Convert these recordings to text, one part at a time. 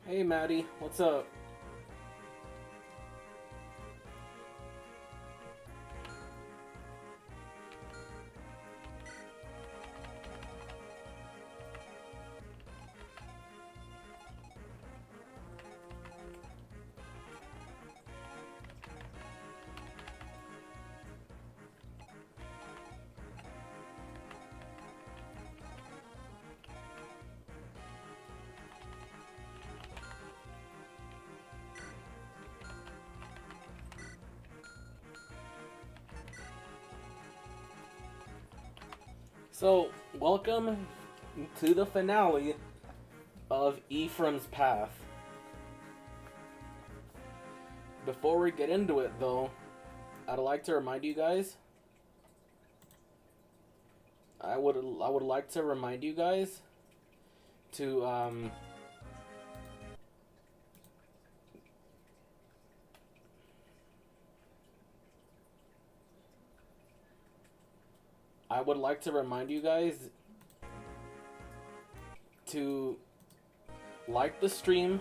Hey Maddie, what's up? So, welcome to the finale of Ephraim's Path. Before we get into it, though, I'd like to remind you guys. I would like to remind you guys to I would like to remind you guys to like the stream.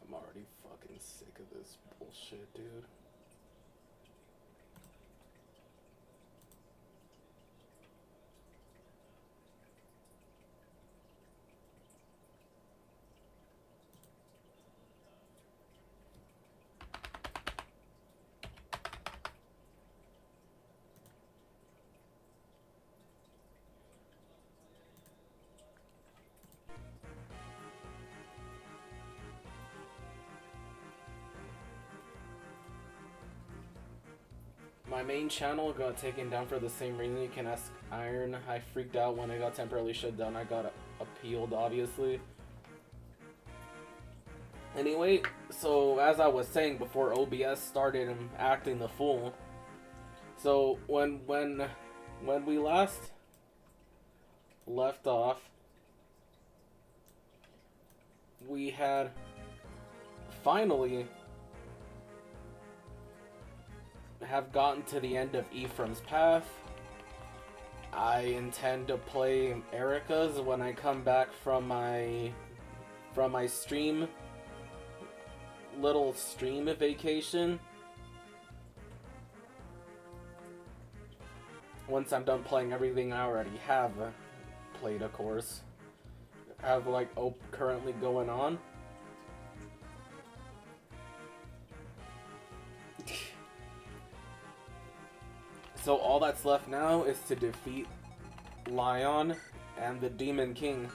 I'm already fucking sick of this bullshit, dude. My main channel got taken down for the same reason. You can ask Iron. I freaked out when it got temporarily shut down. I got appealed, obviously. Anyway, so as I was saying before OBS started acting the fool. So when we last left off, we had finally have gotten to the end of Ephraim's Path. I intend to play Erica's when I come back from my little stream vacation. Once I'm done playing everything I already have played, of course. Have like currently going on. So all that's left now is to defeat Lyon and the Demon King.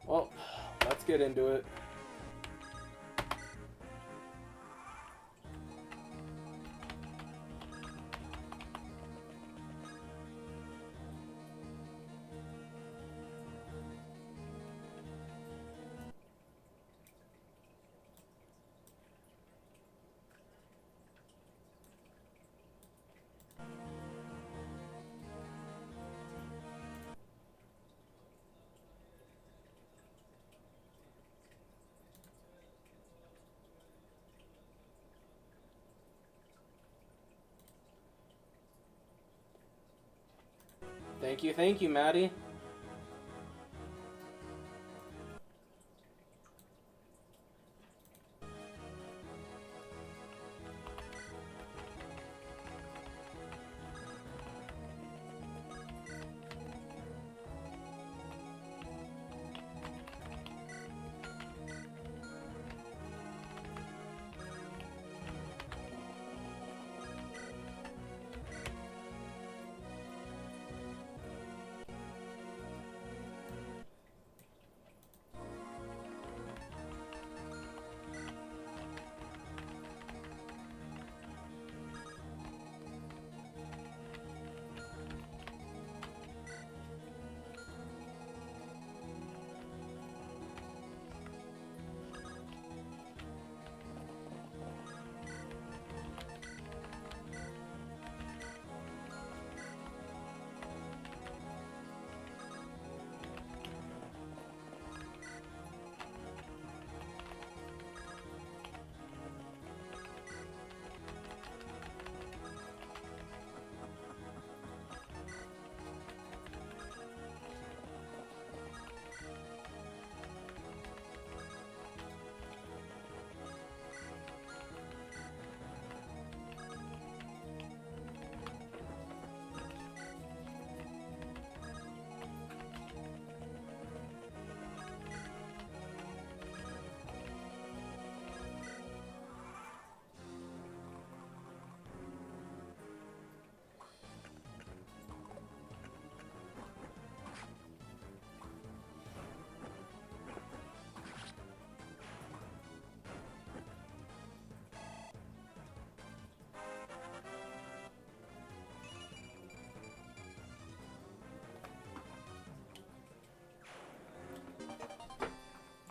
Well, let's get into it. Thank you, Maddie.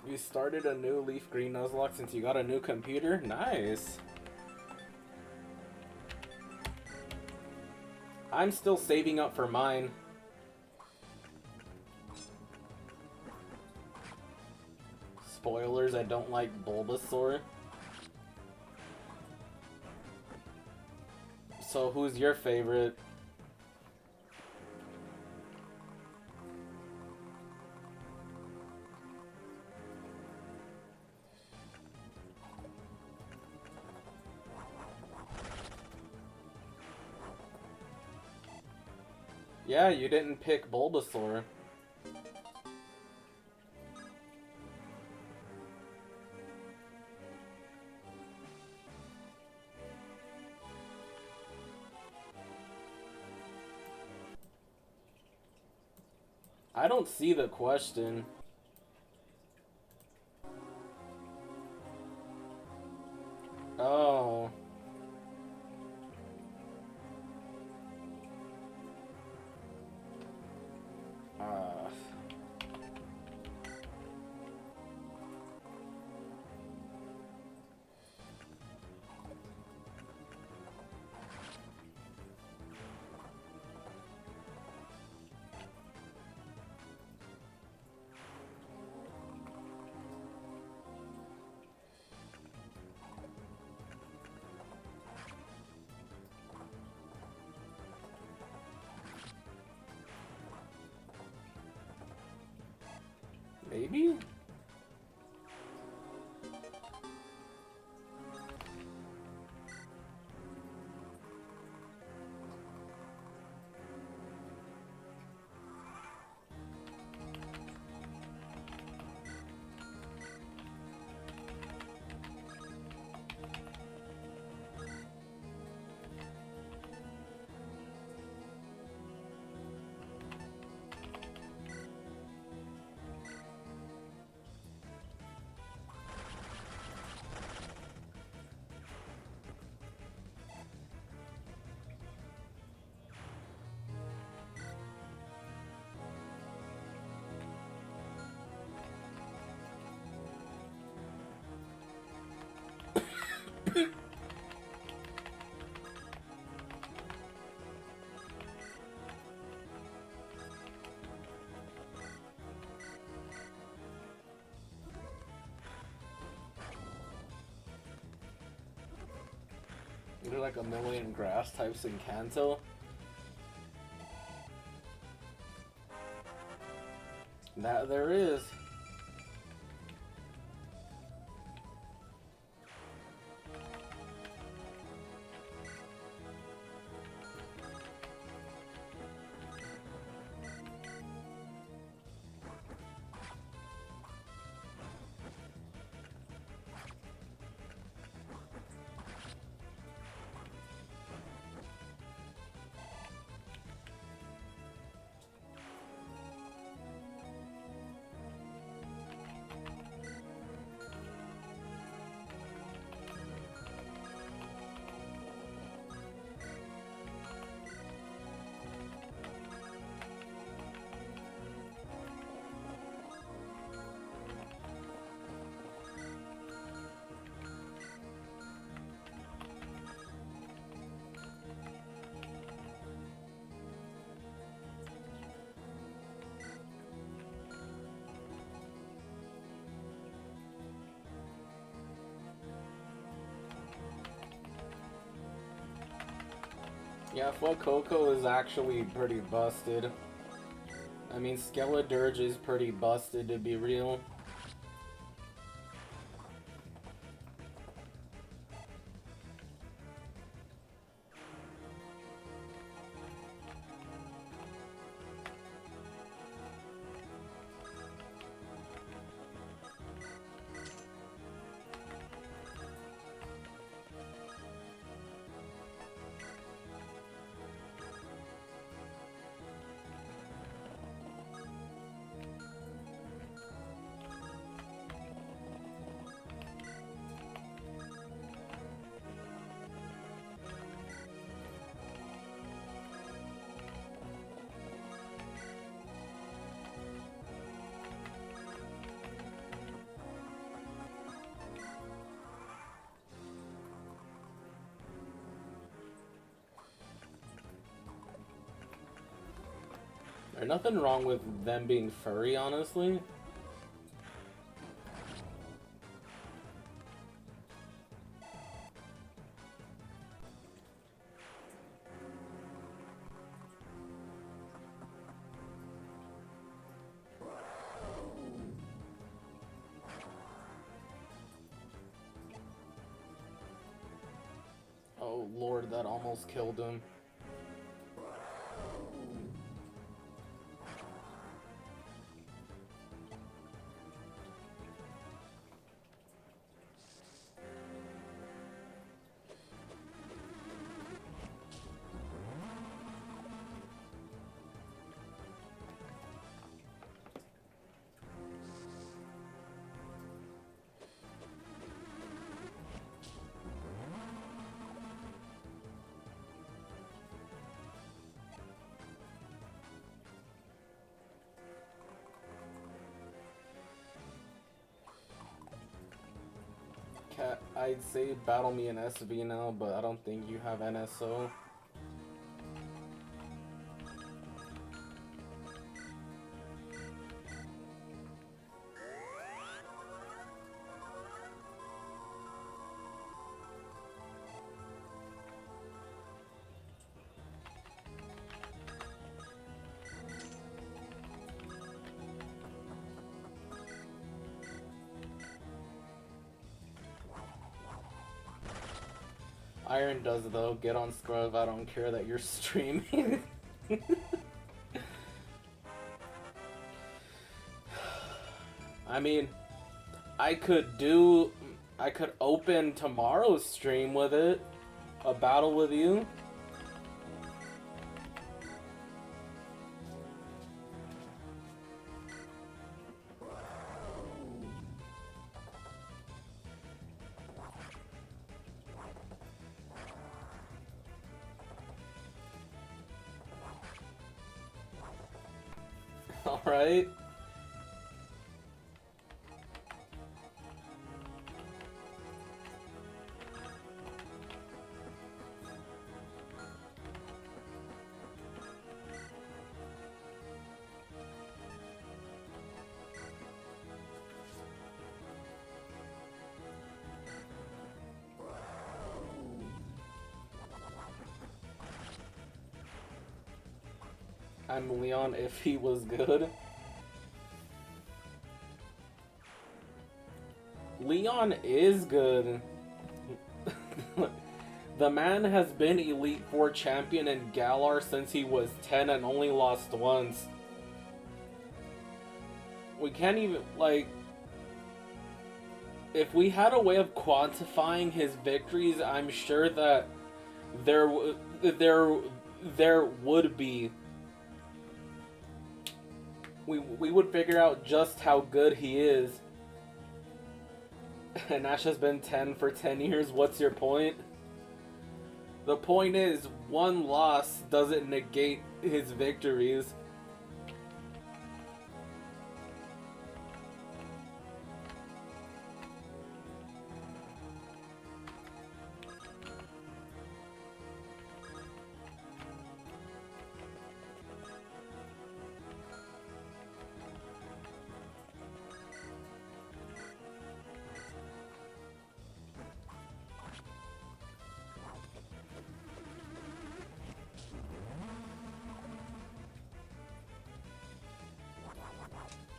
You started a new Leaf Green Nuzlocke since you got a new computer? Nice. I'm still saving up for mine. Spoilers, I don't like Bulbasaur. So who's your favorite? Yeah, you didn't pick Bulbasaur. I don't see the question. Oh. Maybe? They're like a million grass types in Kanto. That there is. Yeah, Fuecoco is actually pretty busted. I mean, Skeledirge is pretty busted, to be real. There's nothing wrong with them being furry, honestly. Oh lord, that almost killed him. Cat, I'd say battle me in SV now, but I don't think you have NSO. Iron does though. Get on Scrub. I don't care that you're streaming. I mean, I could open tomorrow's stream with it. A battle with you. Alright. I'm Lyon if he was good. Lyon is good. The man has been Elite Four champion in Galar since he was 10 and only lost once. We can't even, like... If we had a way of quantifying his victories, I'm sure that there would be. We would figure out just how good he is. And Ash has been 10 for 10 years. What's your point? The point is, one loss doesn't negate his victories.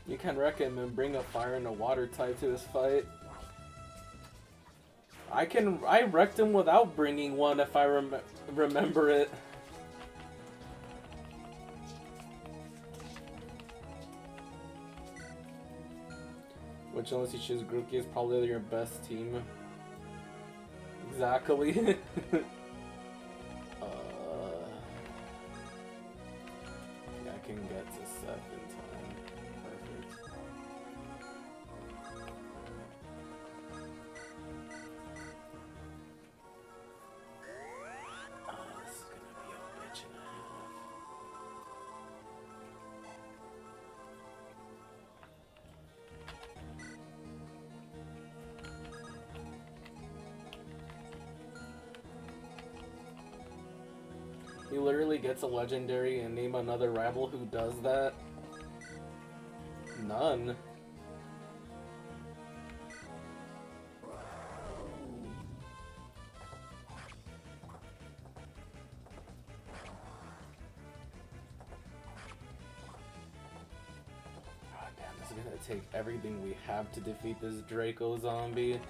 You can wreck him and bring a fire and a water type to this fight. I wrecked him without bringing one if I remember it. Which, unless you choose Grookey, is probably your best team. Exactly. Yeah, I can get to Seth in time. Perfect. Oh, this is gonna be a bitch and a half. He literally gets a legendary and name another rabble who does that. None. God damn, this is gonna take everything we have to defeat this Draco zombie.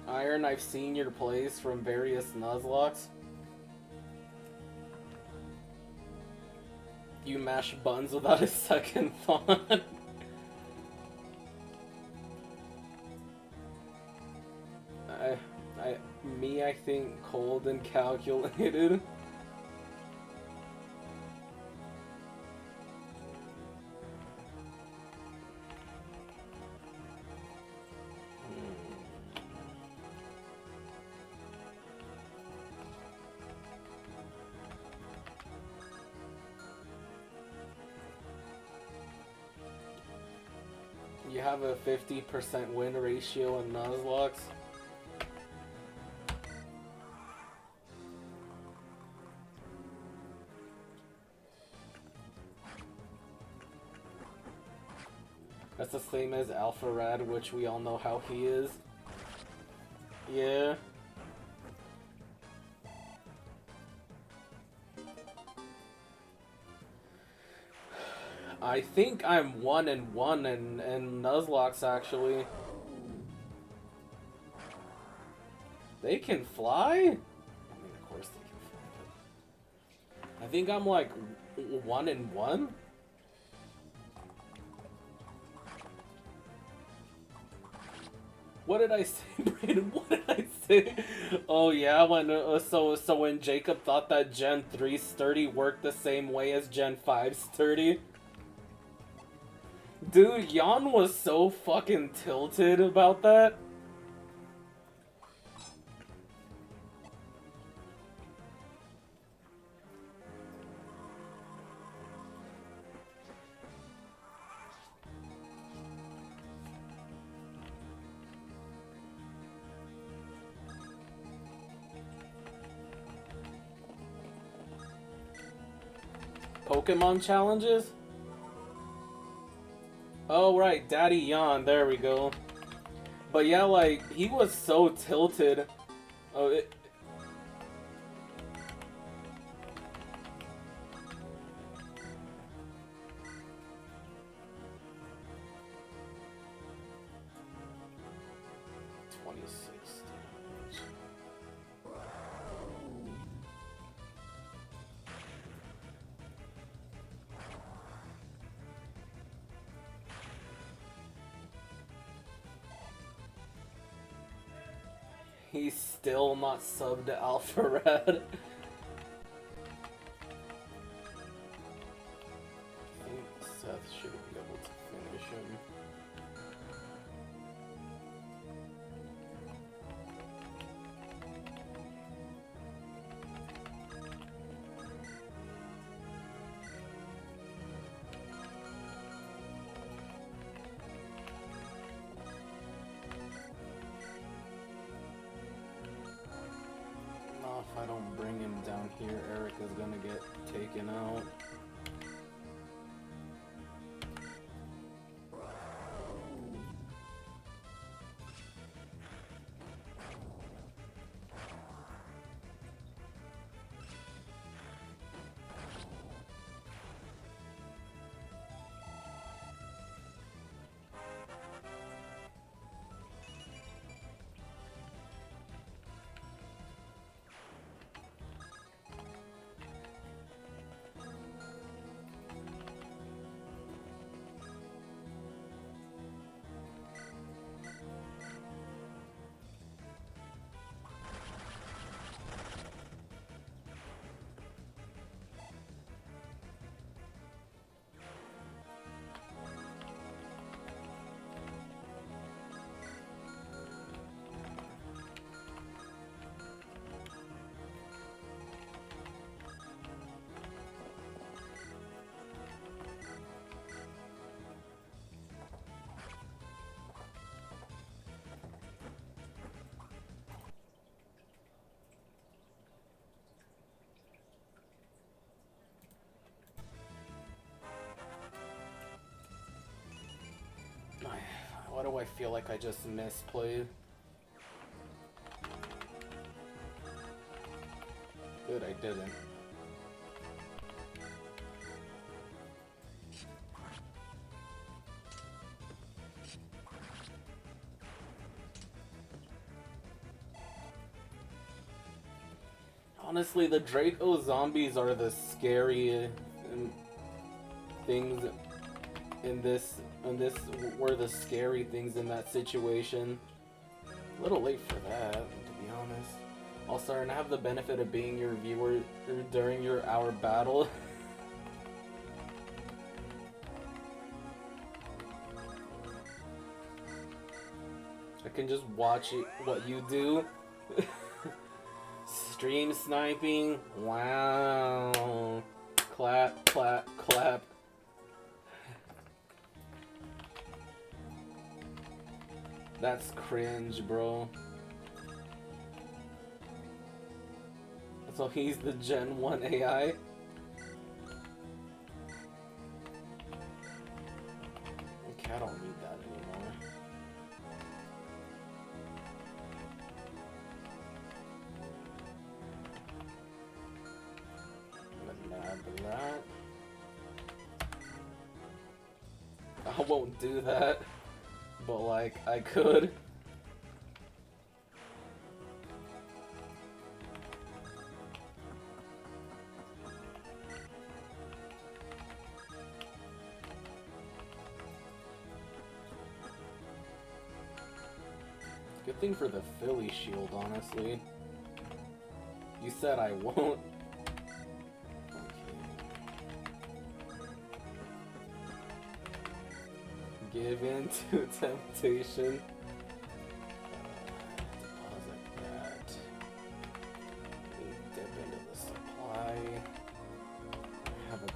Iron, I've seen your plays from various Nuzlockes. You mash buns without a second thought. I think cold and calculated. You have a 50% win ratio in Nuzlocke. That's the same as Alpha Rad, which we all know how he is. Yeah. I think I'm 1-1 in Nuzlocke, actually. They can fly? I mean, of course they can fly. But I think I'm like 1-1? What did I say, Brayden? What did I say? Oh yeah, so when Jacob thought that Gen 3 sturdy worked the same way as Gen 5 sturdy. Dude, Jan was so fucking tilted about that. Pokemon challenges? Oh right, Daddy Yan, there we go. But yeah, like, he was so tilted. Oh, it... He's still not subbed to Alpha Red. I think Seth should be able to finish him. If I don't bring him down here, Eric is gonna get taken out. Why do I feel like I just misplayed? Good, I didn't. Honestly, the Draco zombies are the scary things in this were the scary things in that situation. A little late for that, to be honest. Also, and I have the benefit of being your viewer during our battle. I can just watch it, what you do. Stream sniping. Wow. Clap, clap, clap. That's cringe, bro. So he's the Gen 1 AI? Okay, I don't need that anymore. Add that. I won't do that. But like, I could. Good thing for the Philly shield, honestly. You said I won't. Give in to temptation. Deposit that. Dip into the supply. Have a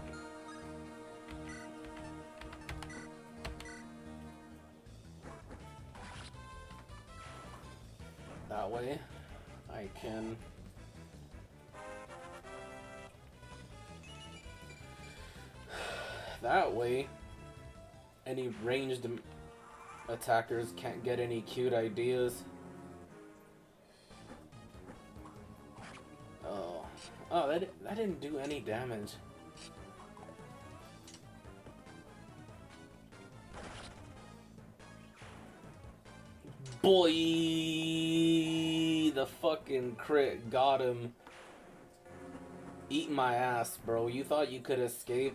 that way I can that way any ranged attackers can't get any cute ideas. Oh, that didn't do any damage. Boy, the fucking crit got him. Eat my ass, bro. You thought you could escape?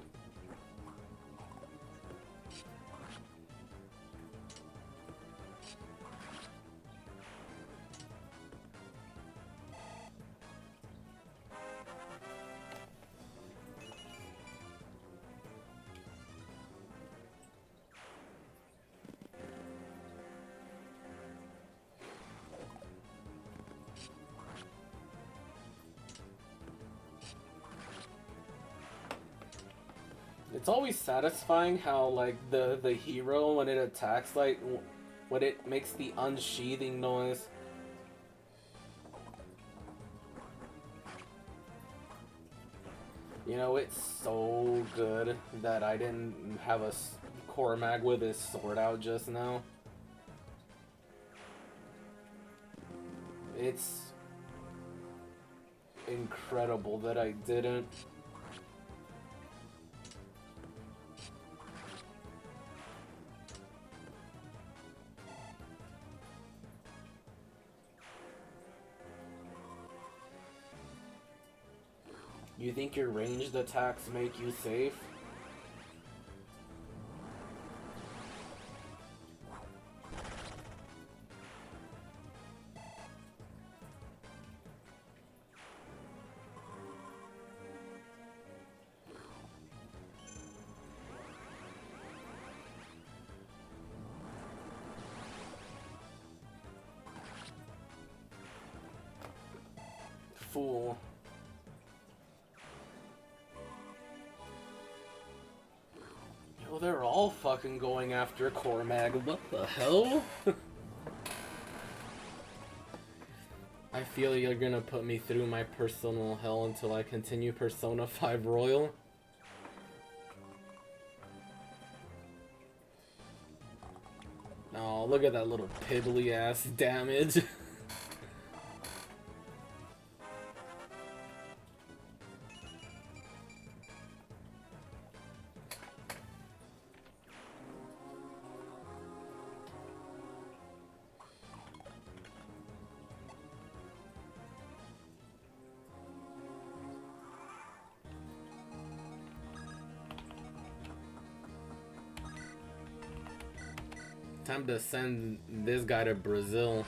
It's always satisfying how, like, the hero, when it attacks, like, when it makes the unsheathing noise. You know, it's so good that I didn't have a Cormag with his sword out just now. It's incredible that I didn't. You think your ranged attacks make you safe? Fool. Yo, they're all fucking going after Cormag. What the hell? I feel you're gonna put me through my personal hell until I continue Persona 5 Royal. Oh, look at that little piddly ass damage. Time to send this guy to Brazil.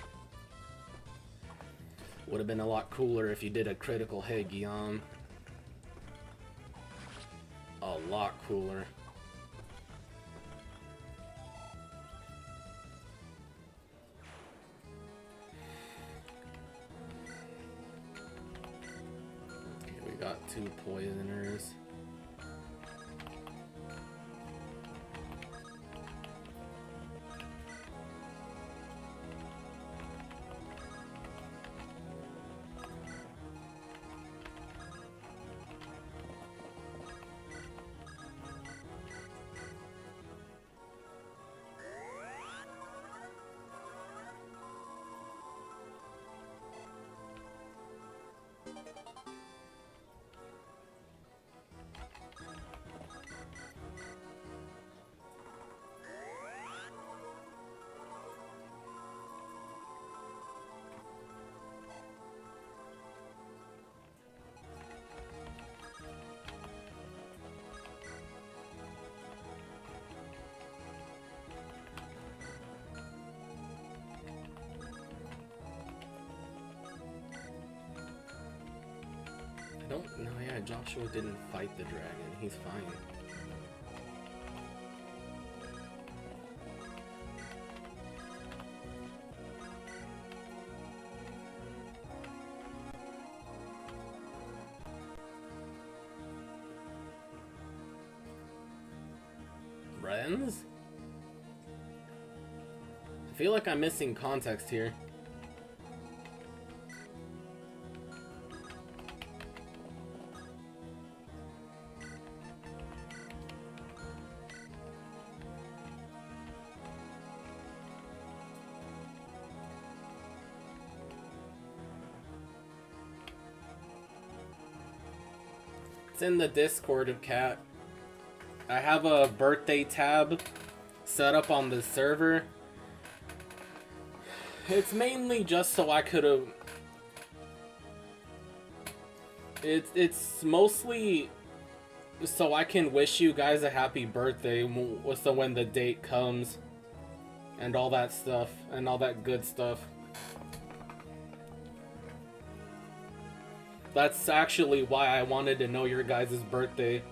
Would have been a lot cooler if you did a critical hit, Guillaume. A lot cooler. Okay, we got 2 poisoners. don't know. Yeah, Joshua didn't fight the dragon. He's fine. Friends? I feel like I'm missing context here. It's in the Discord of Cat. I have a birthday tab set up on the server. It's mainly just so I could have... It's mostly so I can wish you guys a happy birthday so when the date comes. And all that stuff. And all that good stuff. That's actually why I wanted to know your guys' birthday.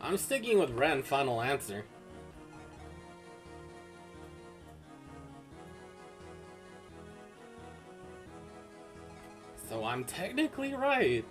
I'm sticking with Ren, final answer. So I'm technically right.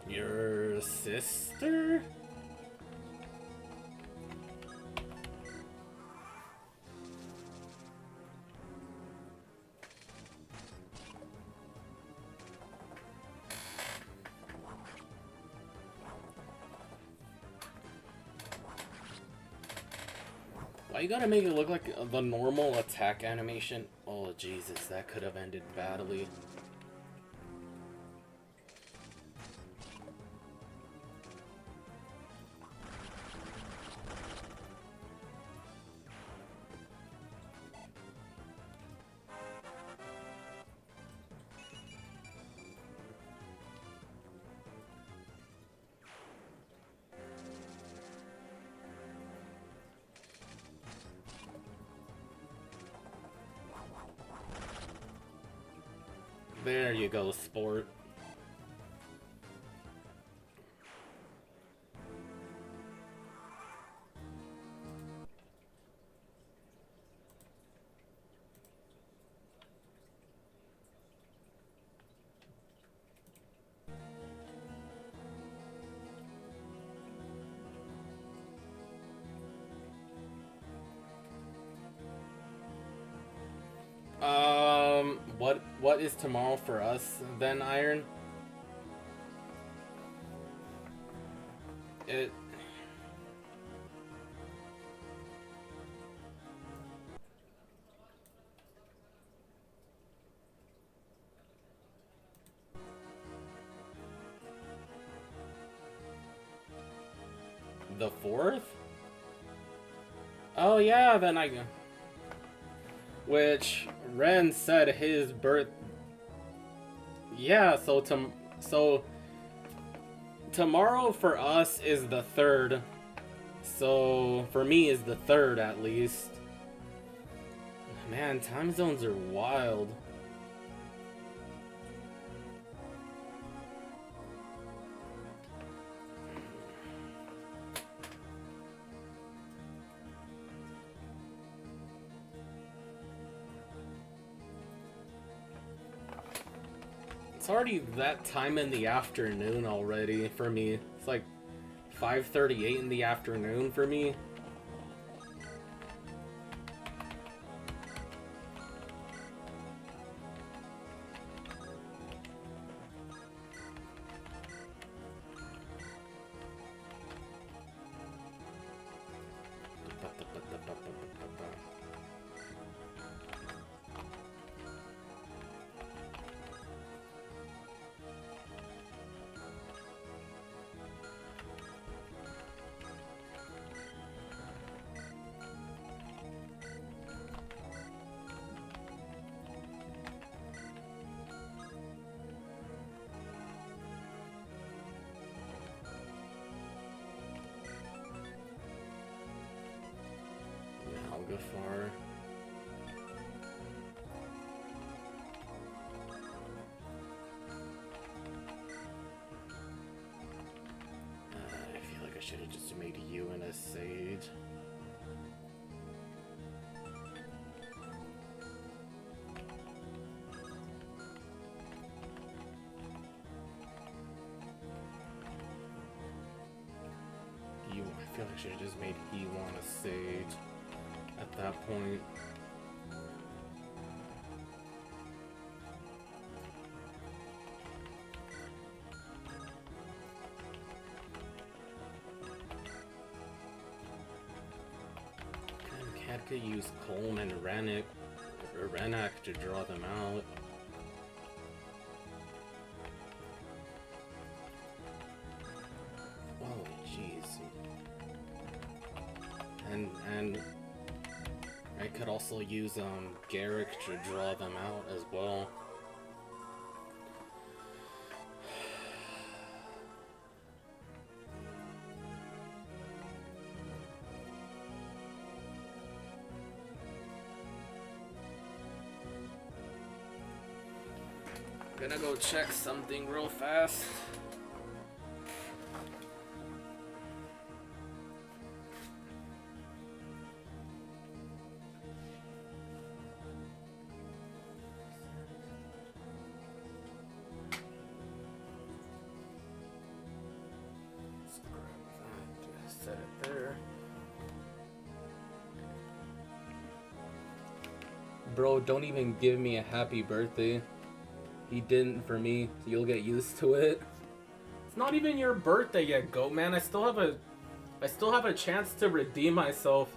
Your sister? Why you gotta make it look like the normal attack animation? Oh Jesus, that could have ended badly. There you go, sport. What is tomorrow for us then, Iron? The 4th? Oh yeah, then I... Which, Ren said his birth... Yeah, so tomorrow for us is the 3rd. So, for me is the 3rd at least. Man, time zones are wild. It's already that time in the afternoon already for me. It's like 5:38 in the afternoon for me. Far. I feel like I should have just made you and a sage. I feel like I should have just made Ewan a sage. At that point. Cat could use Colm and Renak to draw them out. Oh, jeez. And I could also use Garrick to draw them out as well. Gonna go check something real fast. Set it there. Bro, don't even give me a happy birthday. He didn't for me, so you'll get used to it. It's not even your birthday yet, Goat Man. I still have a chance to redeem myself.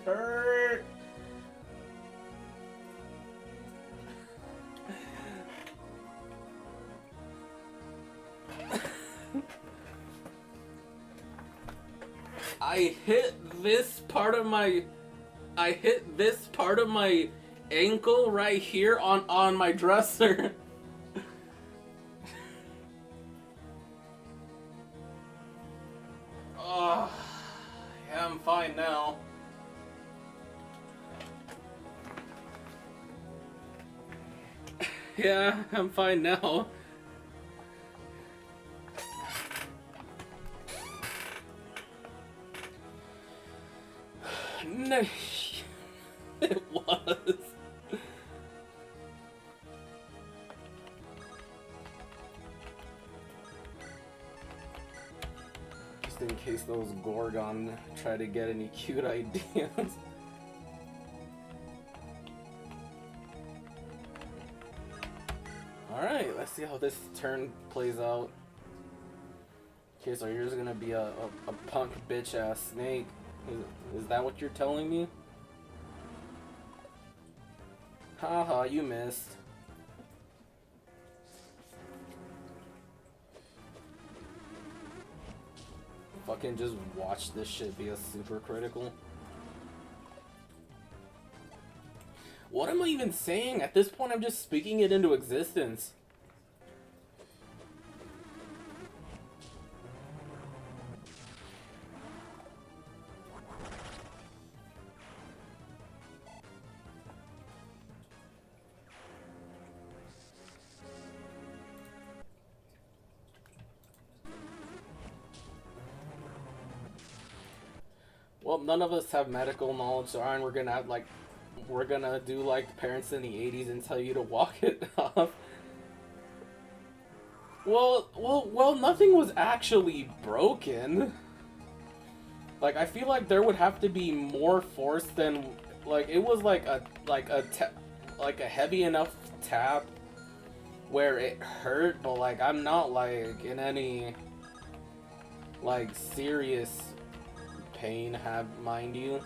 Hurt. I hit this part of my ankle right here on my dresser. Oh, yeah, I'm fine now. Yeah, I'm fine now. No, it was. Just in case those Gorgon try to get any cute ideas. Alright, let's see how this turn plays out. Okay, so you're just gonna be a punk bitch ass snake. Is that what you're telling me? Haha, you missed. Fucking just watch this shit be a super critical. What am I even saying? At this point, I'm just speaking it into existence. Well, none of us have medical knowledge, so we're gonna have, like, we're gonna do like parents in the 80s and tell you to walk it off. Well, nothing was actually broken. Like, I feel like there would have to be more force than, like, it was like a heavy enough tap where it hurt, but like I'm not like in any like serious pain, mind you.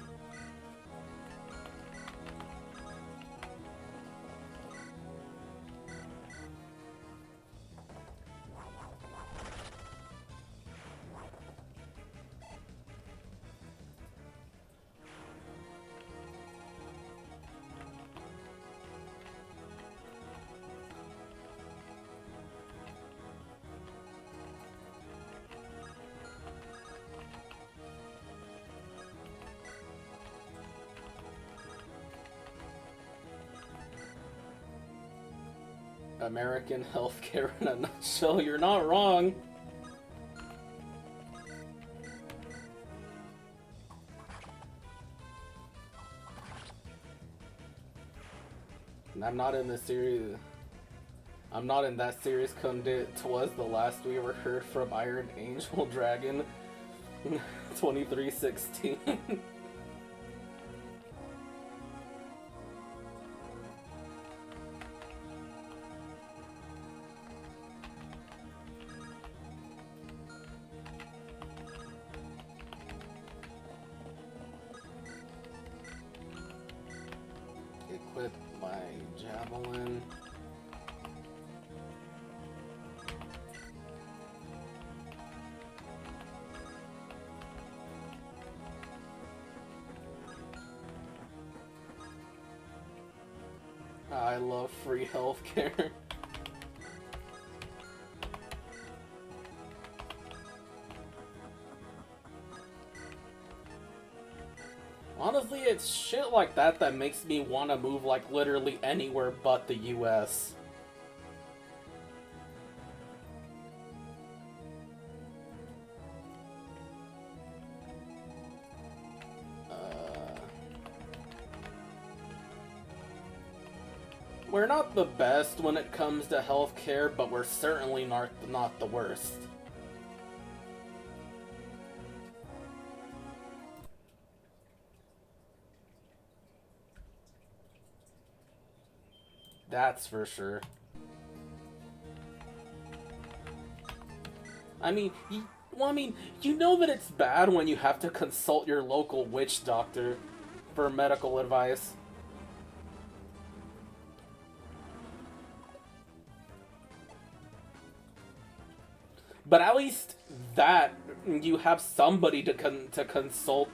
American healthcare in a nutshell. You're not wrong. I'm not in the series. I'm not in that series. Condit. 'Twas the last we ever heard from Iron Angel Dragon. 2316. Equip my javelin. I love free healthcare. Honestly, it's shit like that that makes me want to move like literally anywhere but the US. We're not the best when it comes to healthcare, but we're certainly not the worst. That's for sure. I mean, you know that it's bad when you have to consult your local witch doctor for medical advice. But at least that you have somebody to consult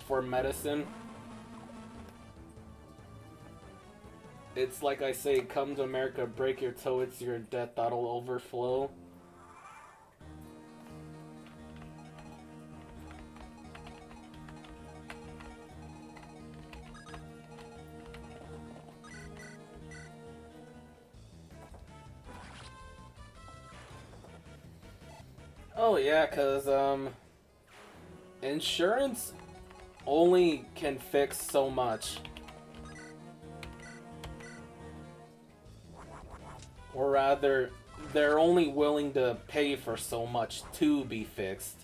for medicine. It's like I say, come to America, break your toe, it's your death that'll overflow. Oh yeah, 'cause insurance only can fix so much. Or rather, they're only willing to pay for so much to be fixed.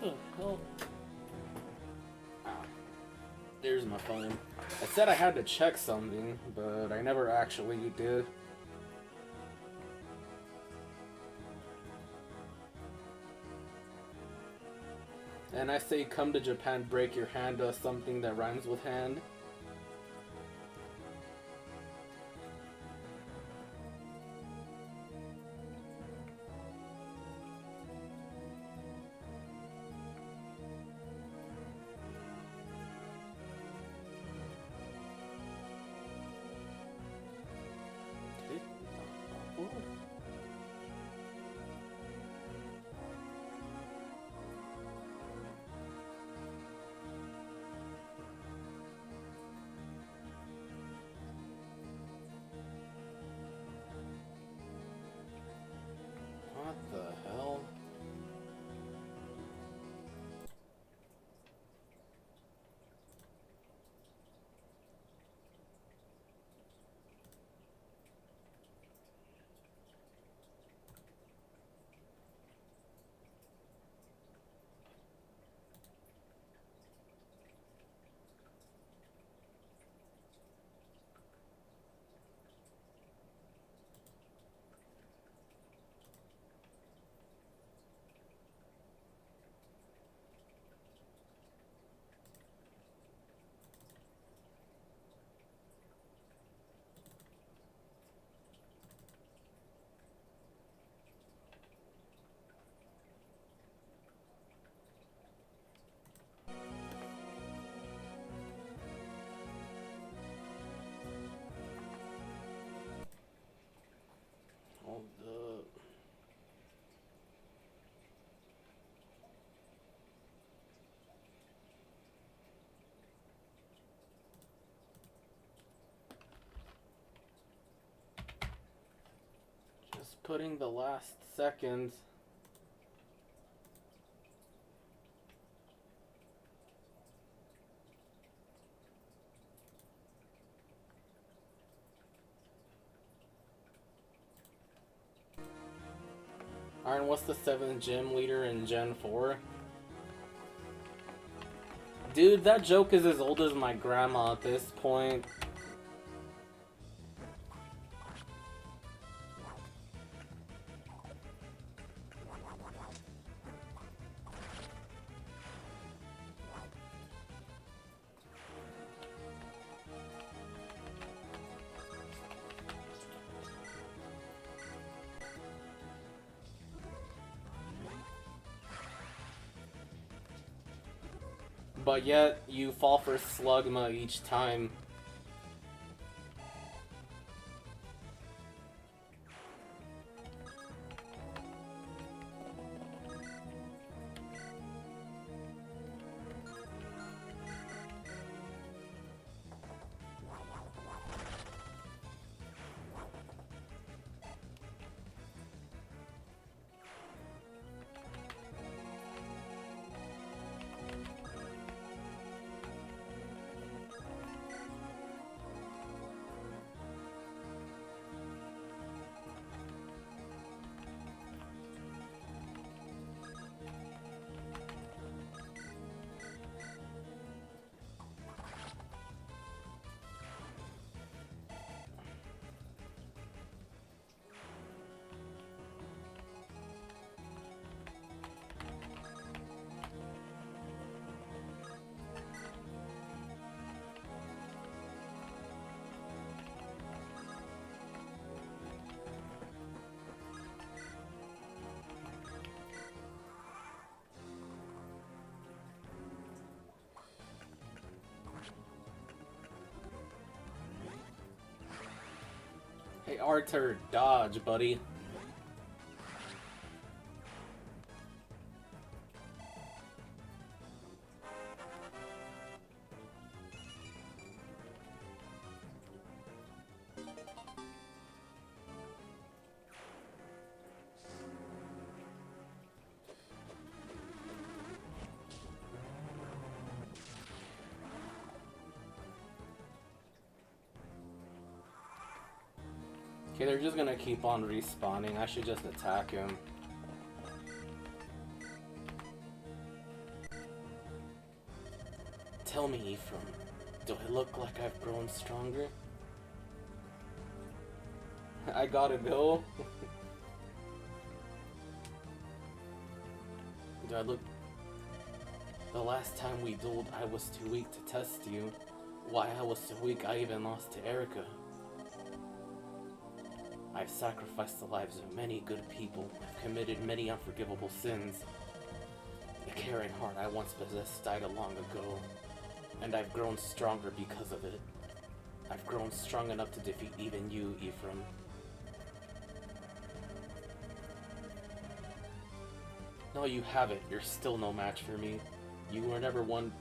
the hell? Ah, there's my phone. I said I had to check something, but I never actually did. And I say come to Japan, break your hand, does something that rhymes with hand. What the hell? Hold up. Just putting the last seconds. Alright, what's the 7th gym leader in Gen 4? Dude, that joke is as old as my grandma at this point. But yet, you fall for Slugma each time. Hey Arthur, dodge, buddy. Okay, they're just gonna keep on respawning. I should just attack him. Tell me, Ephraim, do I look like I've grown stronger? I gotta go. Do I look... The last time we dueled, I was too weak to test you. Why I was so weak, I even lost to Erica. I've sacrificed the lives of many good people. I've committed many unforgivable sins. The caring heart I once possessed died long ago, and I've grown stronger because of it. I've grown strong enough to defeat even you, Ephraim. No, you haven't. You're still no match for me. You were never one...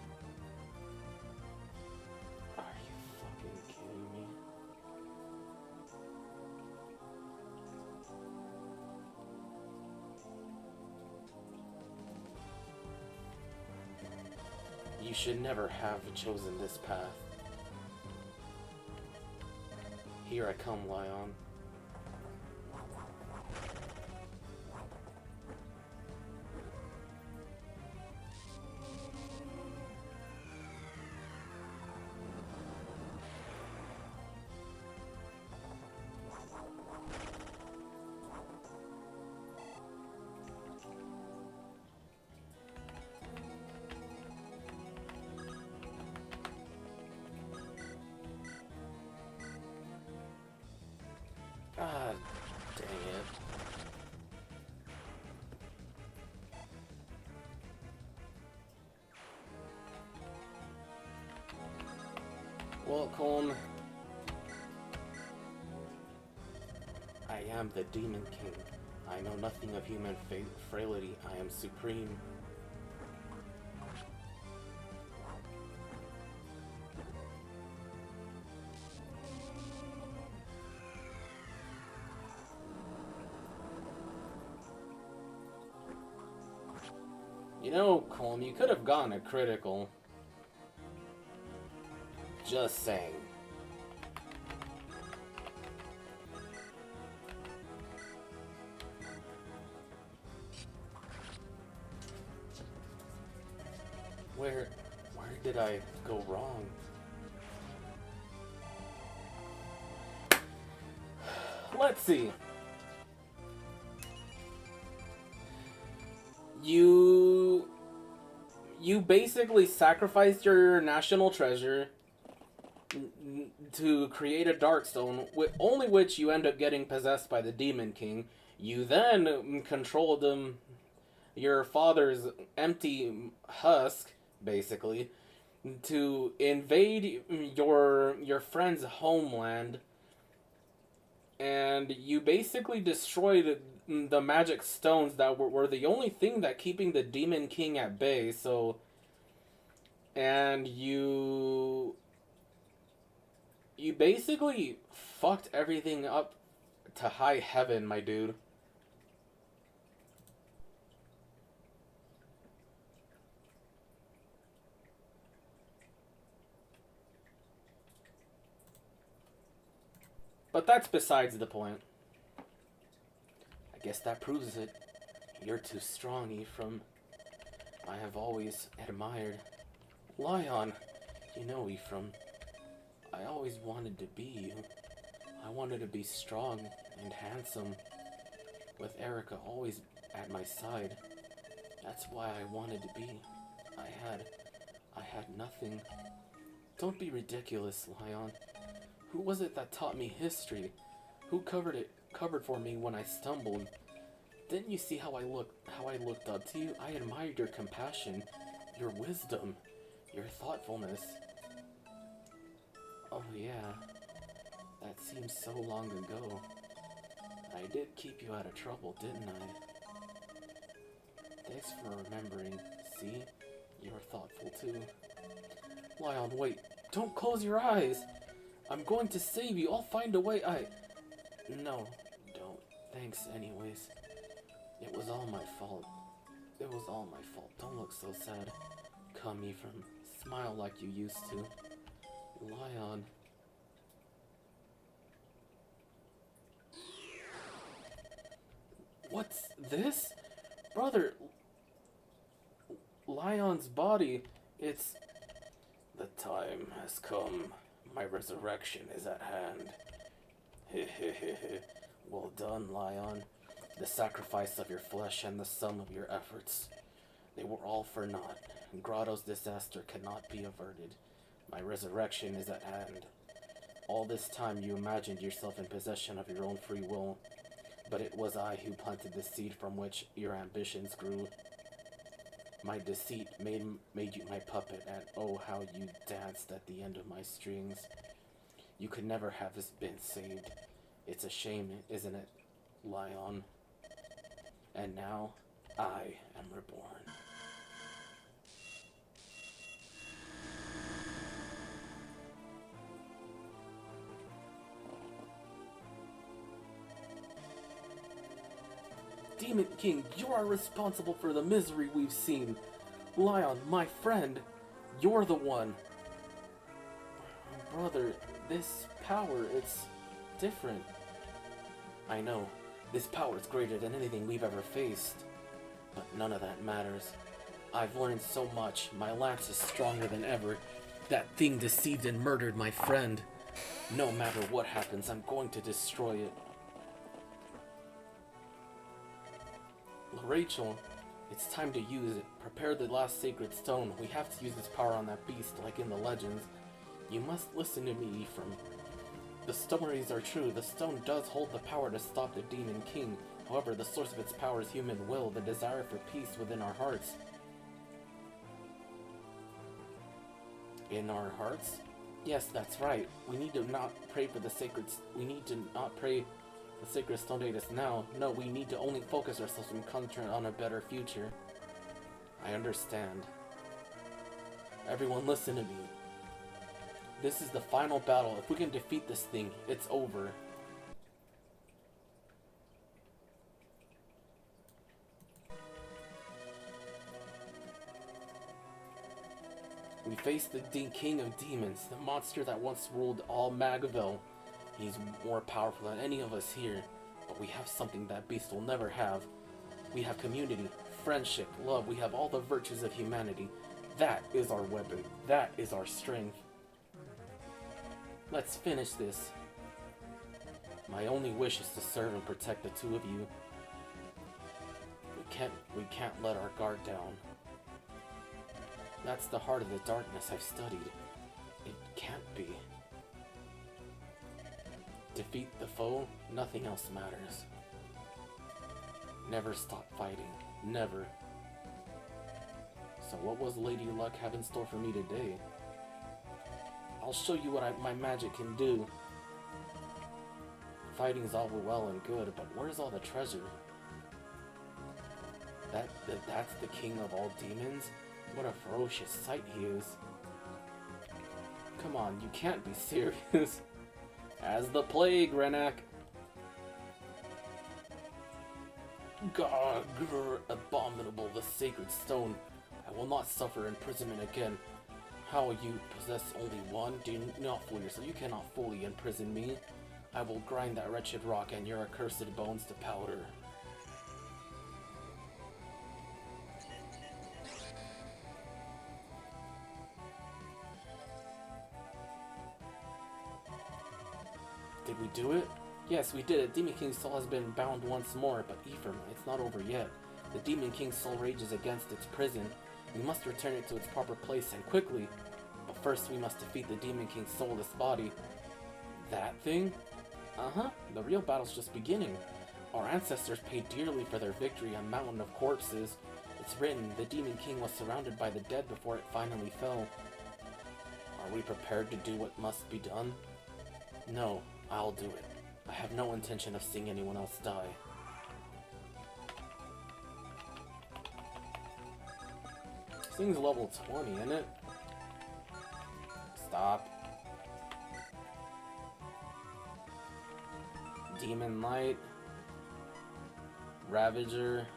Are you fucking kidding me? You should never have chosen this path. Here I come, Lyon. God dang it. Welcome. I am the Demon King. I know nothing of human frailty. I am supreme. You know, Colm, you could have gotten a critical. Just saying. Where did I go wrong? Let's see. You basically sacrificed your national treasure to create a Darkstone, only which you end up getting possessed by the Demon King. You then controlled your father's empty husk, basically, to invade your friend's homeland, and you basically destroyed the magic stones that were the only thing that keeping the Demon King at bay. So, and you basically fucked everything up to high heaven, my dude. But that's besides the point. I guess that proves it. You're too strong, Ephraim. I have always admired. Lyon, you know, Ephraim, I always wanted to be you. I wanted to be strong and handsome, with Erica always at my side. That's why I wanted to be. I had nothing. Don't be ridiculous, Lyon. Who was it that taught me history? Who covered for me when I stumbled? Didn't you see how I looked up to you? I admired your compassion, your wisdom, your thoughtfulness. Oh yeah, that seems so long ago. I did keep you out of trouble, didn't I? Thanks for remembering. See? You're thoughtful too. Lyon, wait. Don't close your eyes! I'm going to save you. I'll find a way. No, don't. Thanks anyways. It was all my fault. It was all my fault. Don't look so sad. Come, Ephraim. Smile like you used to. Lyon. What's this? Brother, Lyon's body, The time has come. My resurrection is at hand. Hehehehe. Well done, Lyon. The sacrifice of your flesh and the sum of your efforts. They were all for naught. Grotto's disaster cannot be averted. My resurrection is at hand. All this time you imagined yourself in possession of your own free will, but it was I who planted the seed from which your ambitions grew. My deceit made you my puppet, and oh how you danced at the end of my strings. You could never have been saved. It's a shame, isn't it, Lyon? And now, I am reborn. Demon King, you are responsible for the misery we've seen. Lyon, my friend, you're the one. Brother, this power, it's different. I know, this power is greater than anything we've ever faced. But none of that matters. I've learned so much. My lance is stronger than ever. That thing deceived and murdered my friend. No matter what happens, I'm going to destroy it. Rachel, it's time to use it. Prepare the last sacred stone. We have to use this power on that beast, like in the legends. You must listen to me, Ephraim. The stories are true. The stone does hold the power to stop the Demon King. However, the source of its power is human will, the desire for peace within our hearts. In our hearts? Yes, that's right. We need to not pray for the sacred... We need to not pray the sacred stone to aid us now. No, we need to only focus ourselves and concentrate on a better future. I understand. Everyone listen to me. This is the final battle. If we can defeat this thing, it's over. We face the King of Demons, the monster that once ruled all Magaville. He's more powerful than any of us here, but we have something that beast will never have. We have community, friendship, love. We have all the virtues of humanity. That is our weapon. That is our strength. Let's finish this. My only wish is to serve and protect the two of you. We can't let our guard down. That's the heart of the darkness I've studied. It can't be. Defeat the foe, nothing else matters. Never stop fighting. Never. So what was Lady Luck have in store for me today? I'll show you what my magic can do. Fighting's all well and good, but where's all the treasure? That's the king of all demons? What a ferocious sight he is. Come on, you can't be serious. As the plague, Renak. God, abominable, the sacred stone. I will not suffer imprisonment again. How you possess only one? Do not fool yourself. You cannot fully imprison me. I will grind that wretched rock and your accursed bones to powder. Did we do it? Yes, we did it. Demon King's soul has been bound once more, but Ephraim, it's not over yet. The Demon King's soul rages against its prison. We must return it to its proper place, and quickly. But first we must defeat the Demon King's soulless body. That thing? Uh-huh. The real battle's just beginning. Our ancestors paid dearly for their victory, a mountain of corpses. It's written, the Demon King was surrounded by the dead before it finally fell. Are we prepared to do what must be done? No, I'll do it. I have no intention of seeing anyone else die. This thing's level 20, isn't it? Stop. Demon Light. Ravager.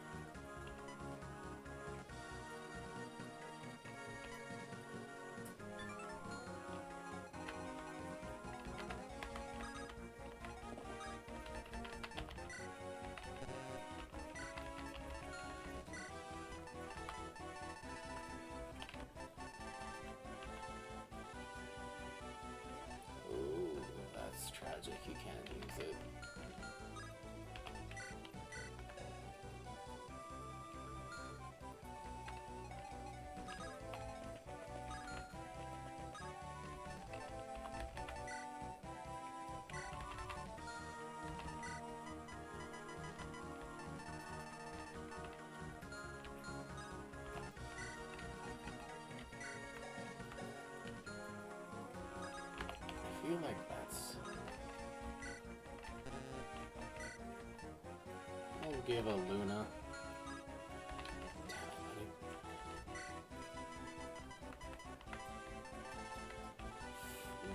give a Luna.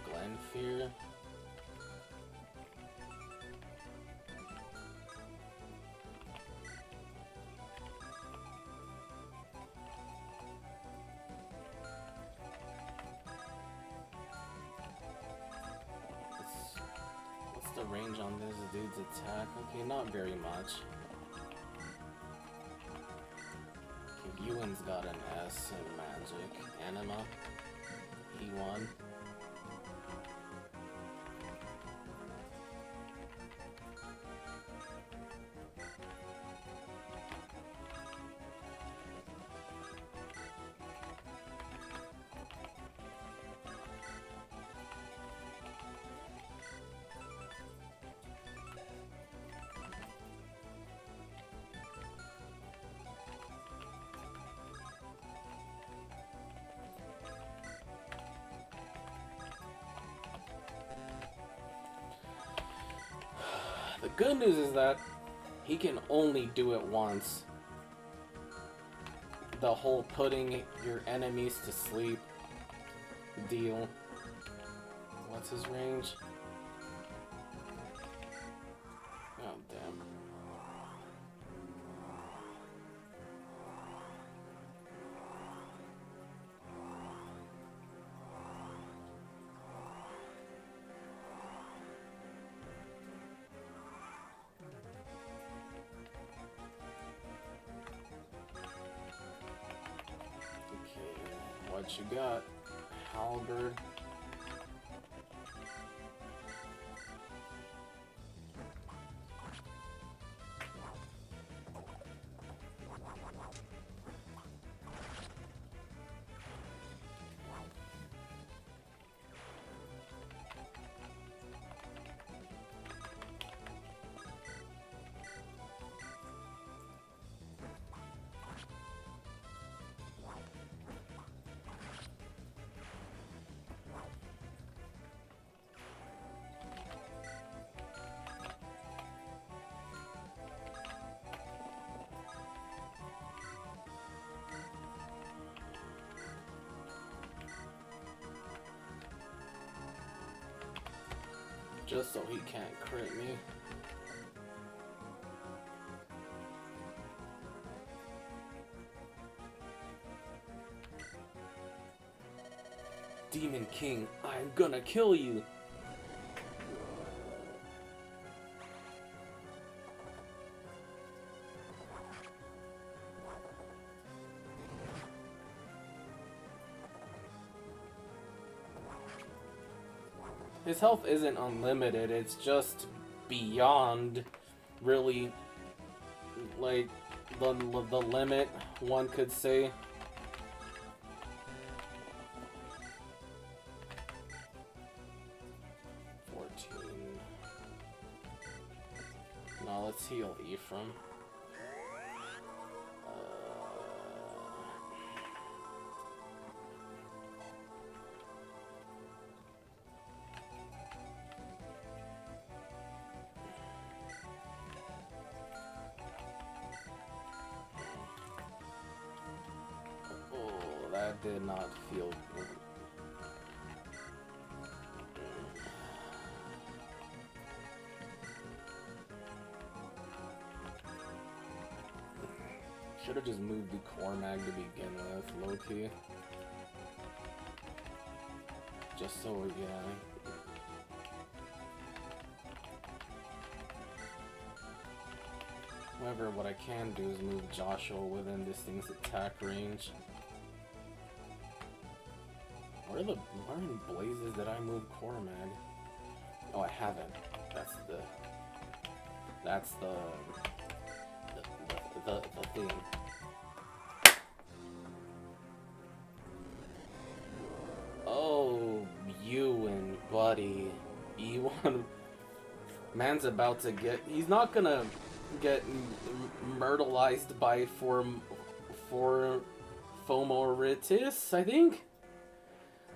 Glenfear. What's the range on this dude's attack? Okay, not very much. Okay, Ewan's got an S in magic. Anima. E1. The good news is that he can only do it once. The whole putting your enemies to sleep deal. What's his range? Oh, damn. What you got? Halberd. Just so he can't crit me. Demon King, I'm gonna kill you! His health isn't unlimited, it's just beyond really, like, the limit, one could say. Now let's heal Ephraim. That did not feel good. Should have just moved the Cormag to begin with, low-key. Just so, yeah. However, what I can do is move Joshua within this thing's attack range. Where in blazes did I move Cormag? Oh, I haven't. That's the thing. Oh, you and buddy. E1. Man's about to get... He's not gonna get myrtleized by Fomortiis, I think?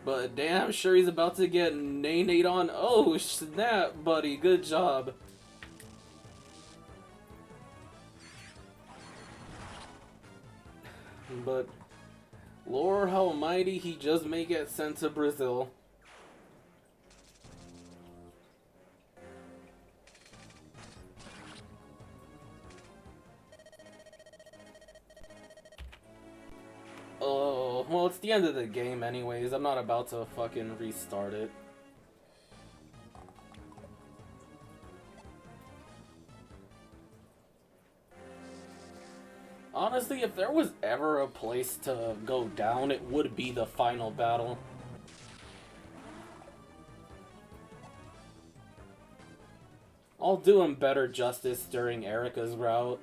But damn sure he's about to get nay-nayed on. Oh, snap, buddy. Good job. But Lord Almighty, he just may get sent to Brazil. Oh, well, it's the end of the game anyways. I'm not about to fucking restart it. Honestly, if there was ever a place to go down, it would be the final battle. I'll do him better justice during Erica's route.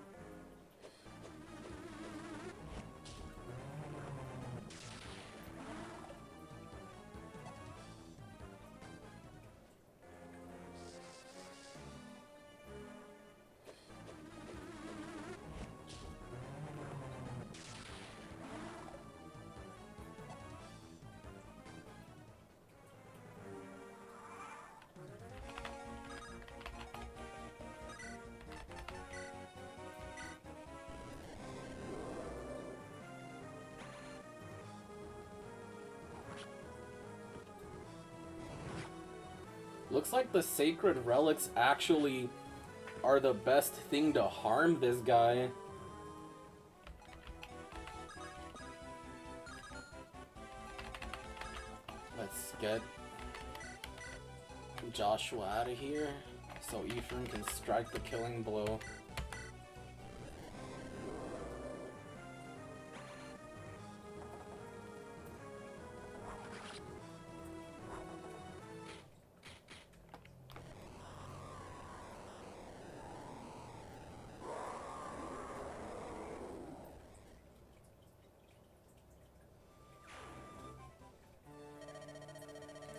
Looks like the sacred relics actually are the best thing to harm this guy. Let's get Joshua out of here so Ephraim can strike the killing blow.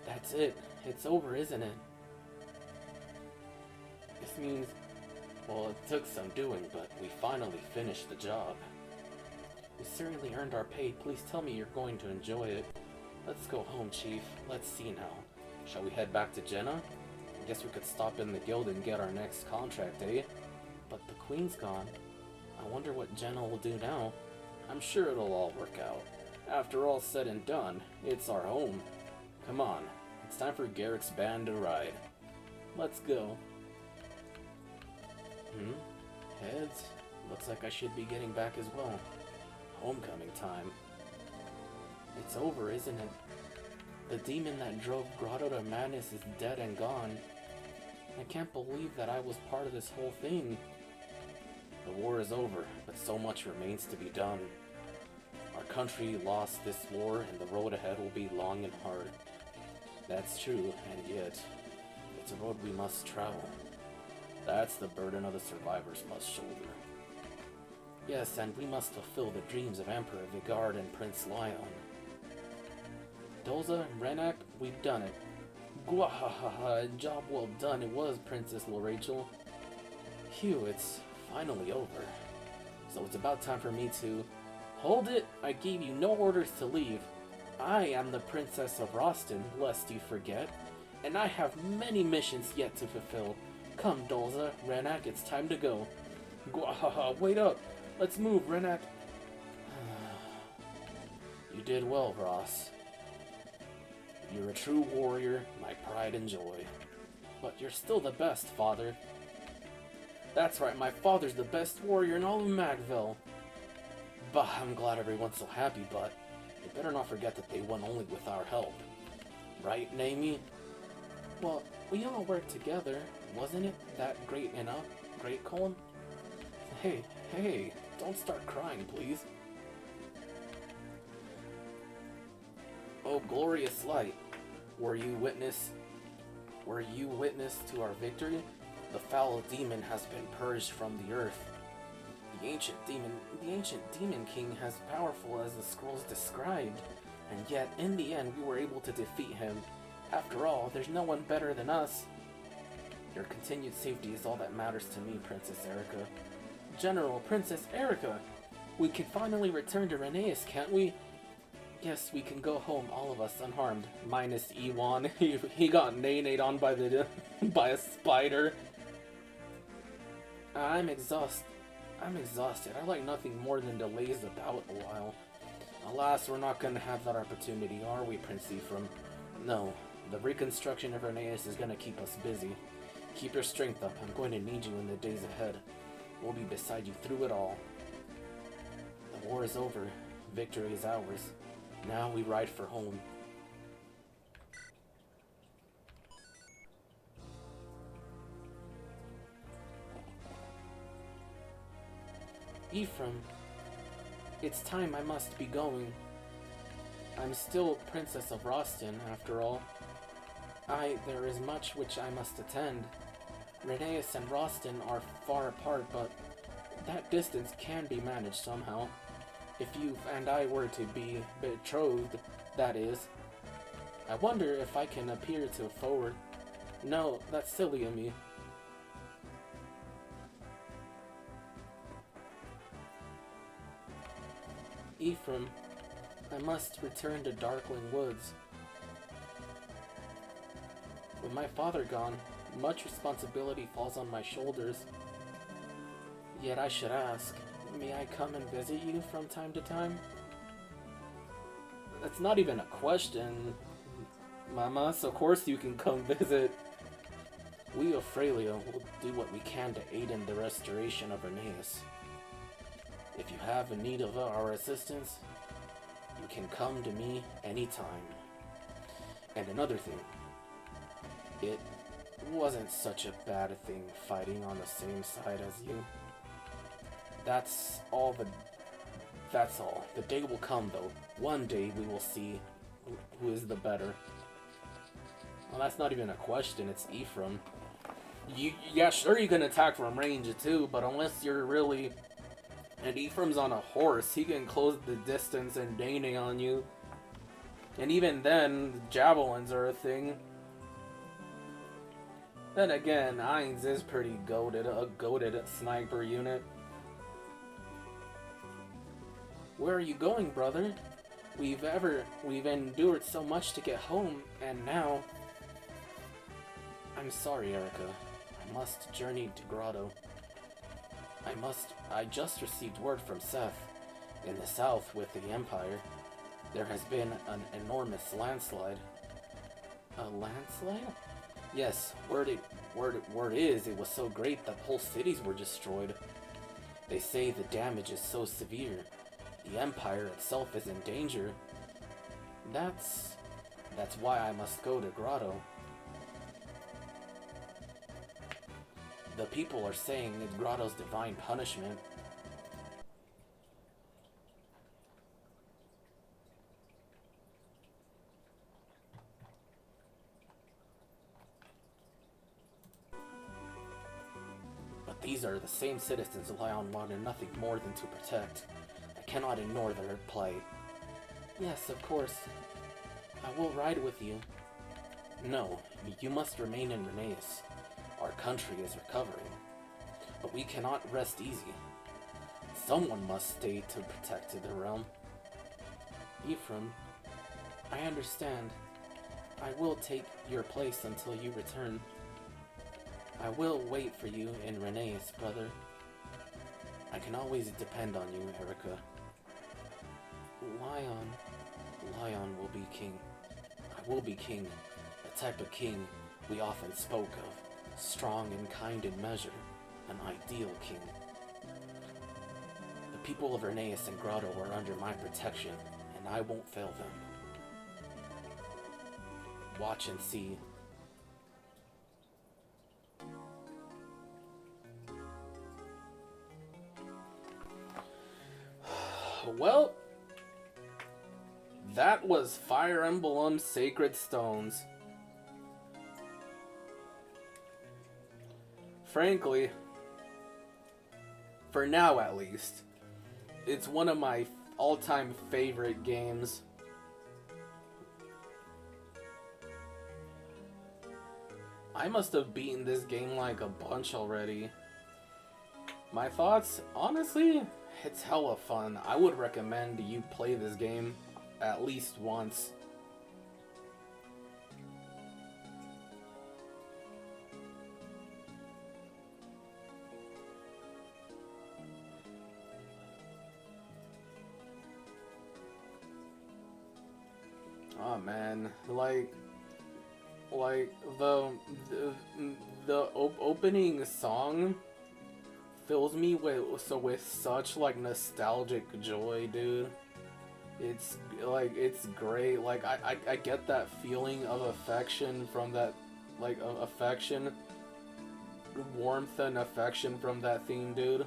That's it. It's over, isn't it? This means, well, it took some doing, but we finally finished the job. We certainly earned our pay. Please tell me you're going to enjoy it. Let's go home, Chief. Let's see now. Shall we head back to Jenna? I guess we could stop in the guild and get our next contract, eh? But the Queen's gone. I wonder what Jenna will do now. I'm sure it'll all work out. After all's said and done, it's our home. Come on. It's time for Garrick's band to ride. Let's go. Heads? Looks like I should be getting back as well. Homecoming time. It's over, isn't it? The demon that drove Grotto to madness is dead and gone. I can't believe that I was part of this whole thing. The war is over, but so much remains to be done. Our country lost this war, and the road ahead will be long and hard. That's true, and yet, it's a road we must travel. That's the burden of the survivors must shoulder. Yes, and we must fulfill the dreams of Emperor Vigard and Prince Lyon. Doza and Renak, we've done it. Gwahahaha, job well done it was, Princess Lorachel. Phew, it's finally over. So it's about time for me to... Hold it! I gave you no orders to leave. I am the Princess of Roston, lest you forget, and I have many missions yet to fulfill. Come, Dolza, Renak, it's time to go. Gwahaha, wait up! Let's move, Renak! You did well, Ross. You're a true warrior, my pride and joy. But you're still the best, Father. That's right, my father's the best warrior in all of Magville. Bah, I'm glad everyone's so happy, but you better not forget that they won only with our help. Right, Naomi? Well, we all worked together, wasn't it? That great enough? Great Colm? Hey, don't start crying, please. Oh, glorious light, were you witness to our victory? The foul demon has been purged from the earth. The ancient demon king as powerful as the scrolls described, and yet in the end we were able to defeat him. After all, there's no one better than us. Your continued safety is all that matters to me, Princess Erica. General, Princess Erica! We can finally return to Rheneas, can't we? Yes, we can go home, all of us, unharmed. Minus Ewan. He got nay-nayed on by by a spider. I'm exhausted. I'm exhausted. I like nothing more than to laze about a while. Alas, we're not gonna have that opportunity, are we, Prince Ephraim? No. The reconstruction of Arneus is gonna keep us busy. Keep your strength up. I'm going to need you in the days ahead. We'll be beside you through it all. The war is over. Victory is ours. Now we ride for home. Ephraim, it's time I must be going. I'm still Princess of Roston, after all. There is much which I must attend. Rheneas and Roston are far apart, but that distance can be managed somehow. If you and I were to be betrothed, that is. I wonder if I can appear to forward. No, that's silly of me. Ephraim, I must return to Darkling Woods. With my father gone, much responsibility falls on my shoulders. Yet I should ask, may I come and visit you from time to time? That's not even a question, Mama, so of course you can come visit. We of Frelia will do what we can to aid in the restoration of Arneus. If you have a need of our assistance, you can come to me anytime. And another thing, it wasn't such a bad thing fighting on the same side as you. That's all. The day will come, though. One day we will see who is the better. Well, that's not even a question, it's Ephraim. Yeah, sure you can attack from range too, but unless you're really... And Ephraim's on a horse, he can close the distance and gaining on you. And even then, javelins are a thing. Then again, Ainz is pretty goated, a goated sniper unit. Where are you going, brother? We've endured so much to get home, and now... I'm sorry, Erica. I must journey to Grotto. I just received word from Seth. In the south with the Empire, there has been an enormous landslide. A landslide? Yes, word is it was so great that whole cities were destroyed. They say the damage is so severe. The Empire itself is in danger. That's why I must go to Grotto. The people are saying it's Grotto's divine punishment. But these are the same citizens Lyon wanted nothing more than to protect. I cannot ignore their plight. Yes, of course. I will ride with you. No, you must remain in Rheneas. Our country is recovering, but we cannot rest easy. Someone must stay to protect the realm. Ephraim, I understand. I will take your place until you return. I will wait for you in Rheneas, brother. I can always depend on you, Erica. Lyon will be king. I will be king, the type of king we often spoke of. Strong and kind in measure, an ideal king. The people of Rheneas and Grotto are under my protection, and I won't fail them. Watch and see. Well, that was Fire Emblem Sacred Stones. Frankly, for now at least, it's one of my all-time favorite games. I must have beaten this game like a bunch already. My thoughts? Honestly, it's hella fun. I would recommend you play this game at least once. Oh man, like the opening song fills me with such like nostalgic joy, dude. It's like it's great. Like I get that feeling of affection from that, like affection, warmth and affection from that theme, dude.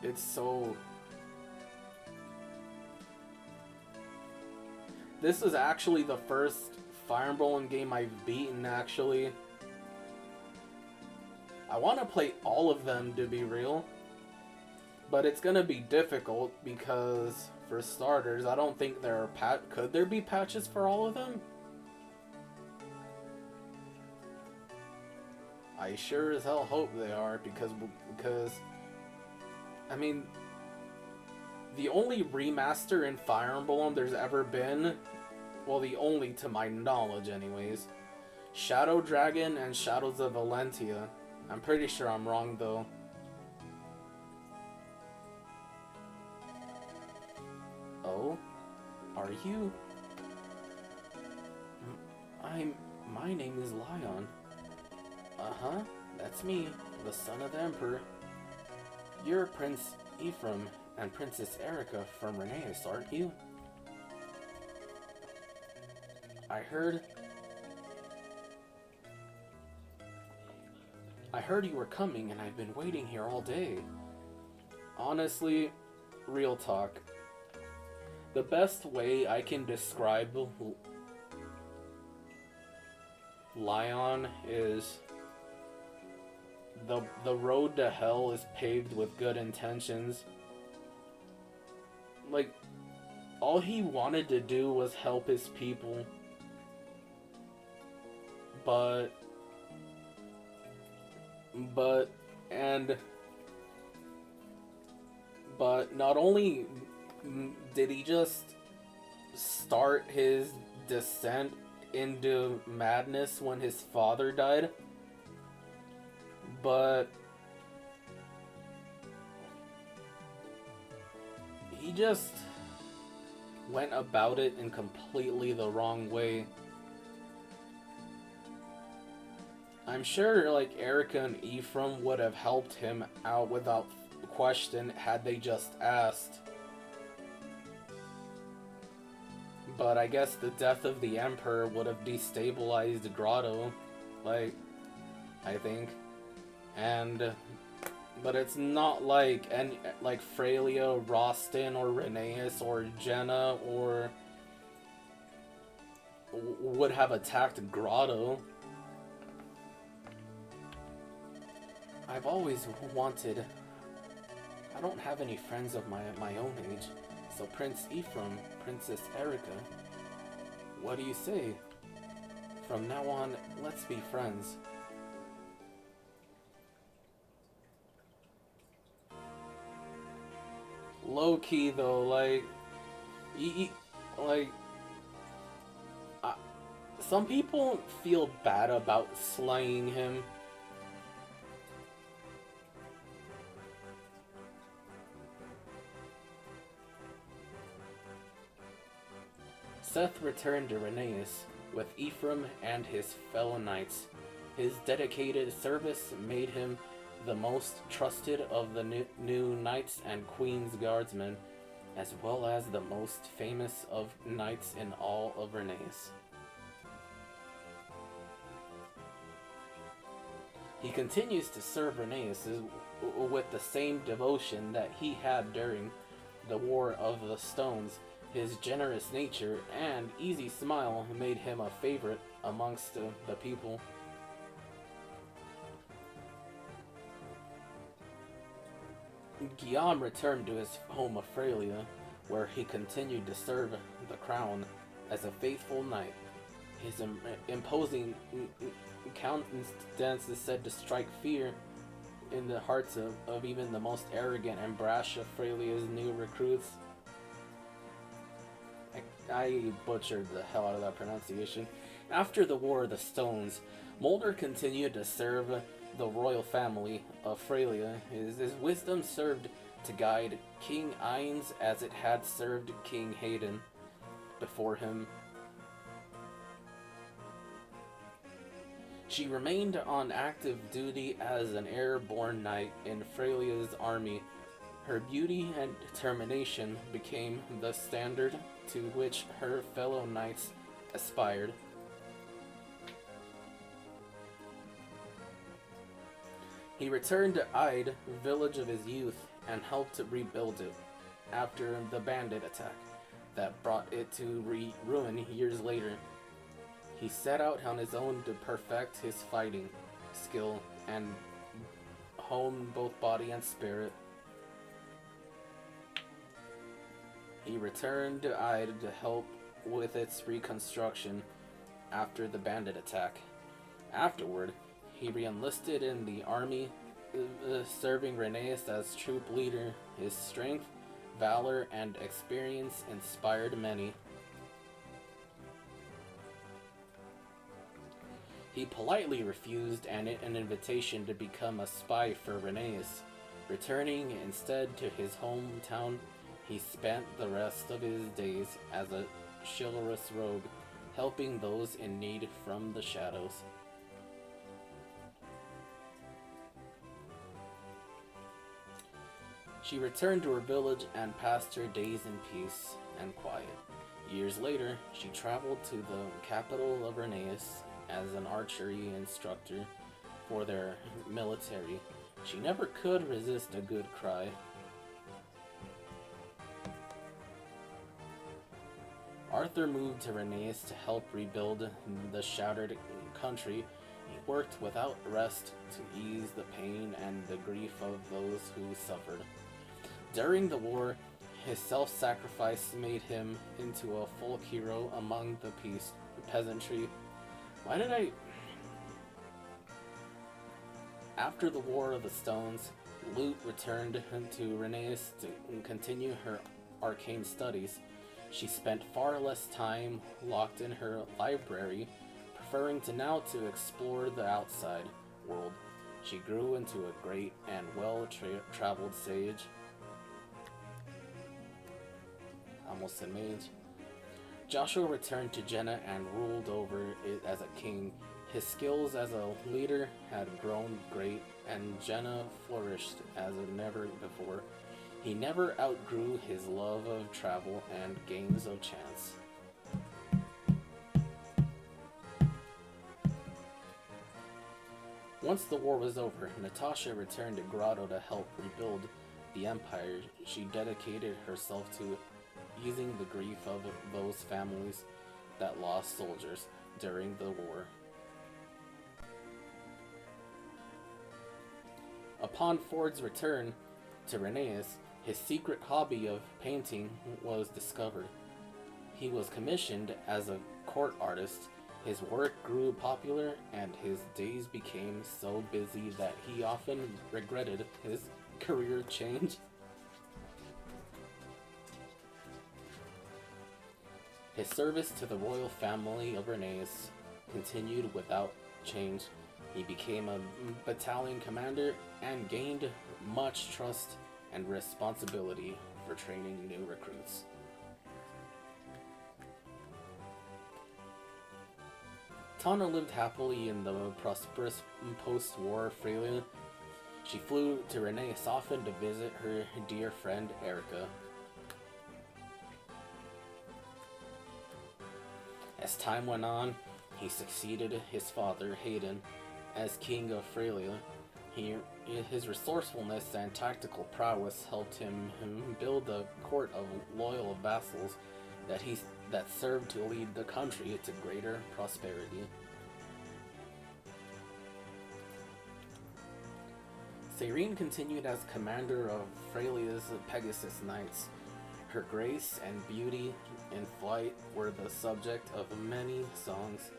It's so... This is actually the first Fire Emblem game I've beaten, actually. I want to play all of them, to be real. But it's gonna be difficult because, for starters, I don't think there are could there be patches for all of them? I sure as hell hope they are, because I mean, the only remaster in Fire Emblem there's ever been, well, the only to my knowledge anyways, Shadow Dragon and Shadows of Valentia. I'm pretty sure I'm wrong though. Oh? Are you? My name is Lyon. Uh-huh, that's me, the son of the Emperor. You're Prince Ephraim and Princess Erica from Rheneas, aren't you? I heard you were coming and I've been waiting here all day. Honestly, real talk. The best way I can describe Lyon is the road to hell is paved with good intentions. Like, all he wanted to do was help his people. But not only did he just start his descent into madness when his father died, but he just went about it in completely the wrong way. I'm sure like Erica and Ephraim would have helped him out without question had they just asked. But I guess the death of the Emperor would have destabilized Grotto, like, I think. But it's not like Freya, Rostin, or Rheneas, or Jenna, or would have attacked Grotto. I've always wanted... I don't have any friends of my own age, so Prince Ephraim, Princess Erica, what do you say? From now on, let's be friends. Low-key though, like, some people feel bad about slaying him. Seth returned to Rheneas with Ephraim and his fellow knights. His dedicated service made him the most trusted of the new knights and queen's guardsmen, as well as the most famous of knights in all of Rheneas. He continues to serve Rheneas with the same devotion that he had during the War of the Stones. His generous nature and easy smile made him a favorite amongst the people. Guillaume returned to his home of Freya, where he continued to serve the crown as a faithful knight. His imposing countenance is said to strike fear in the hearts of even the most arrogant and brash of Freya's new recruits. I butchered the hell out of that pronunciation. After the War of the Stones, Mulder continued to serve the royal family of Frelia, his wisdom served to guide King Ainz as it had served King Hayden before him. She remained on active duty as an airborne knight in Frelia's army. Her beauty and determination became the standard to which her fellow knights aspired. He returned to Ide, village of his youth, and helped to rebuild it after the bandit attack that brought it to ruin years later. He set out on his own to perfect his fighting skill and hone both body and spirit. He returned to Ide to help with its reconstruction after the bandit attack. Afterward, he re-enlisted in the army, serving Rheneas as troop leader. His strength, valor, and experience inspired many. He politely refused an invitation to become a spy for Rheneas. Returning instead to his hometown, he spent the rest of his days as a chivalrous rogue, helping those in need from the shadows. She returned to her village and passed her days in peace and quiet. Years later, she traveled to the capital of Rheneas as an archery instructor for their military. She never could resist a good cry. Arthur moved to Rheneas to help rebuild the shattered country. He worked without rest to ease the pain and the grief of those who suffered. During the war, his self-sacrifice made him into a folk hero among the peasantry. After the War of the Stones, Lute returned to Rheneas to continue her arcane studies. She spent far less time locked in her library, preferring now to explore the outside world. She grew into a great and well-traveled sage. Almost said mage. Joshua returned to Jenna and ruled over it as a king. His skills as a leader had grown great, and Jenna flourished as never before. He never outgrew his love of travel and games of chance. Once the war was over, Natasha returned to Grotto to help rebuild the empire. She dedicated herself to easing the grief of those families that lost soldiers during the war. Upon Ford's return to Rheneas, his secret hobby of painting was discovered. He was commissioned as a court artist. His work grew popular, and his days became so busy that he often regretted his career change. His service to the royal family of Rheneas continued without change. He became a battalion commander and gained much trust and responsibility for training new recruits. Tana lived happily in the prosperous post-war Frelia. She flew to Rheneas often to visit her dear friend Erica. As time went on, he succeeded his father, Hayden, as king of Frelia. His resourcefulness and tactical prowess helped him build a court of loyal vassals that served to lead the country to greater prosperity. Cyrene continued as commander of Frelia's Pegasus Knights. Her grace and beauty in flight were the subject of many songs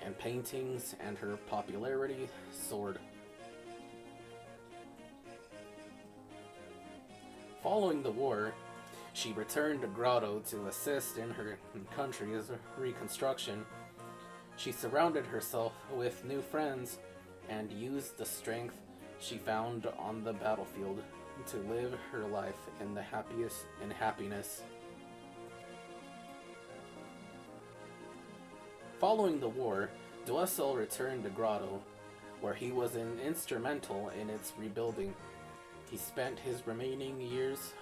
and paintings, and her popularity soared. Following the war, she returned to Grotto to assist in her country's reconstruction. She surrounded herself with new friends and used the strength she found on the battlefield to live her life in the happiness. Following the war, Dwessel returned to Grotto, where he was instrumental in its rebuilding. He spent his remaining years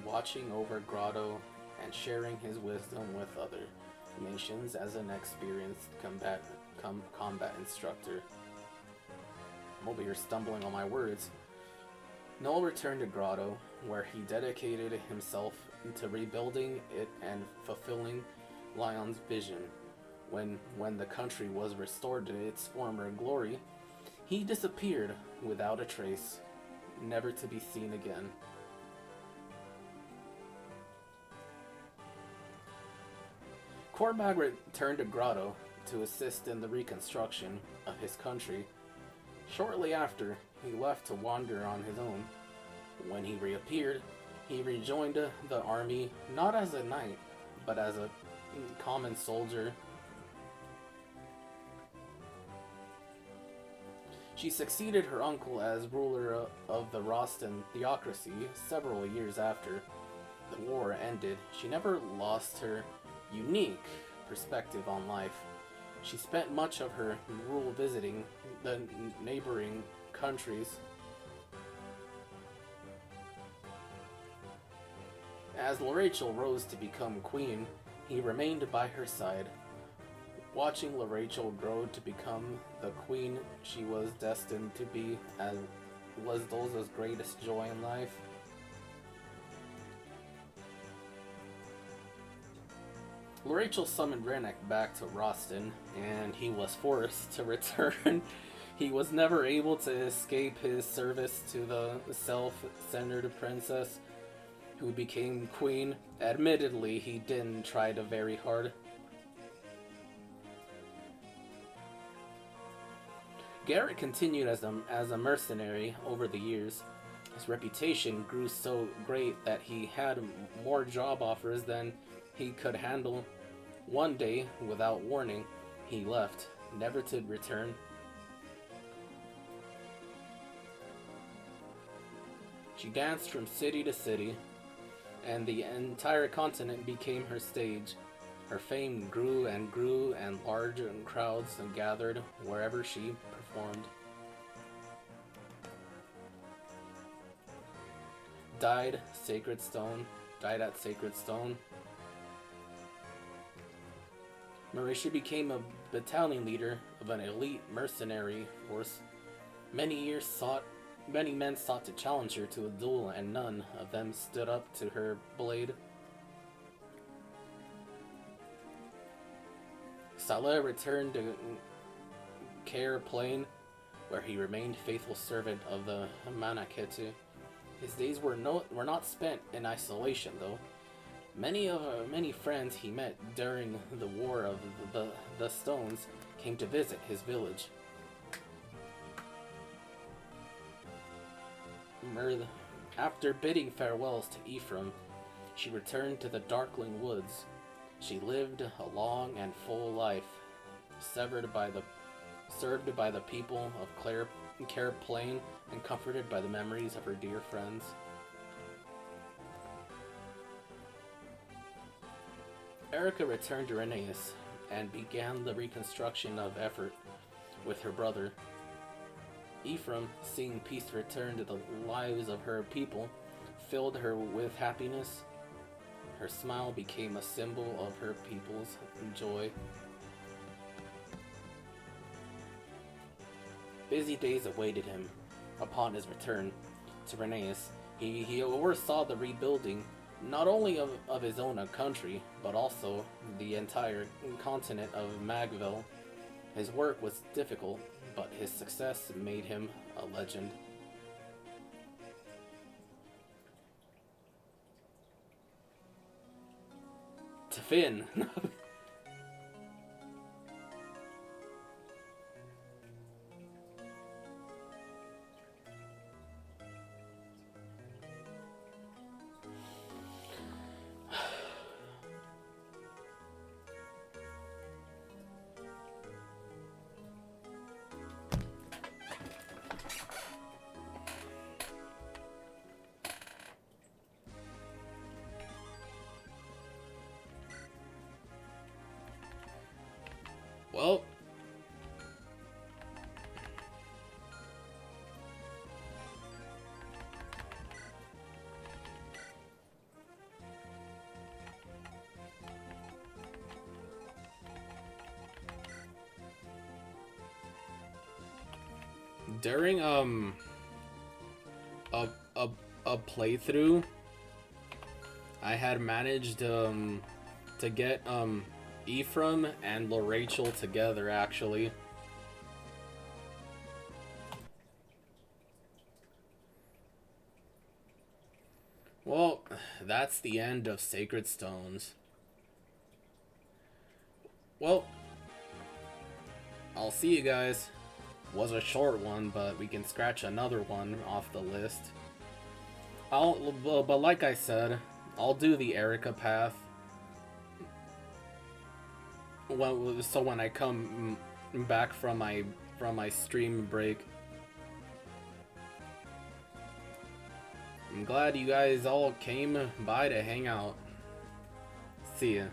watching over Grotto and sharing his wisdom with other nations as an experienced combat instructor. I'm over here stumbling on my words. Noel returned to Grotto, where he dedicated himself to rebuilding it and fulfilling Lyon's vision. When the country was restored to its former glory, he disappeared without a trace, never to be seen again. Korbag returned to Grotto to assist in the reconstruction of his country. Shortly after, he left to wander on his own. When he reappeared, he rejoined the army not as a knight, but as a common soldier. She succeeded her uncle as ruler of the Rostan theocracy several years after the war ended. She never lost her unique perspective on life. She spent much of her rule visiting the neighboring countries. As Lorachel rose to become queen, he remained by her side. Watching Lorachel grow to become the queen she was destined to be was Dolza's greatest joy in life. Lorachel summoned Rennek back to Rostan, and he was forced to return. He was never able to escape his service to the self-centered princess who became queen. Admittedly, he didn't try very hard. Garrett continued as a mercenary over the years. His reputation grew so great that he had more job offers than he could handle. One day, without warning, he left, never to return. She danced from city to city, and the entire continent became her stage. Her fame grew, and large crowds gathered wherever she performed. Died at Sacred Stone. Marisha became a battalion leader of an elite mercenary force. Many men sought to challenge her to a duel, and none of them stood up to her blade. Saleh returned to Caer Plain, where he remained faithful servant of the Manaketu. His days were not spent in isolation, though. Many friends he met during the War of the Stones came to visit his village. Myrrh, after bidding farewells to Ephraim, she returned to the Darkling Woods. She lived a long and full life, served by the people of Caer Plain, and comforted by the memories of her dear friends. Erica returned to Reneus and began the reconstruction of effort with her brother. Ephraim, seeing peace return to the lives of her people, filled her with happiness. Her smile became a symbol of her people's joy. Busy days awaited him upon his return to Reneus. He oversaw the rebuilding not only of his own country, but also the entire continent of Magville. His work was difficult, but his success made him a legend. To Finn. during a a a playthrough, I had managed to get Ephraim and Rachel together actually. Well, that's the end of Sacred Stones. Well, I'll see you guys. Was a short one, but we can scratch another one off the list. But like I said, I'll do the Erica path. So when I come back from my stream break. I'm glad you guys all came by to hang out. See ya.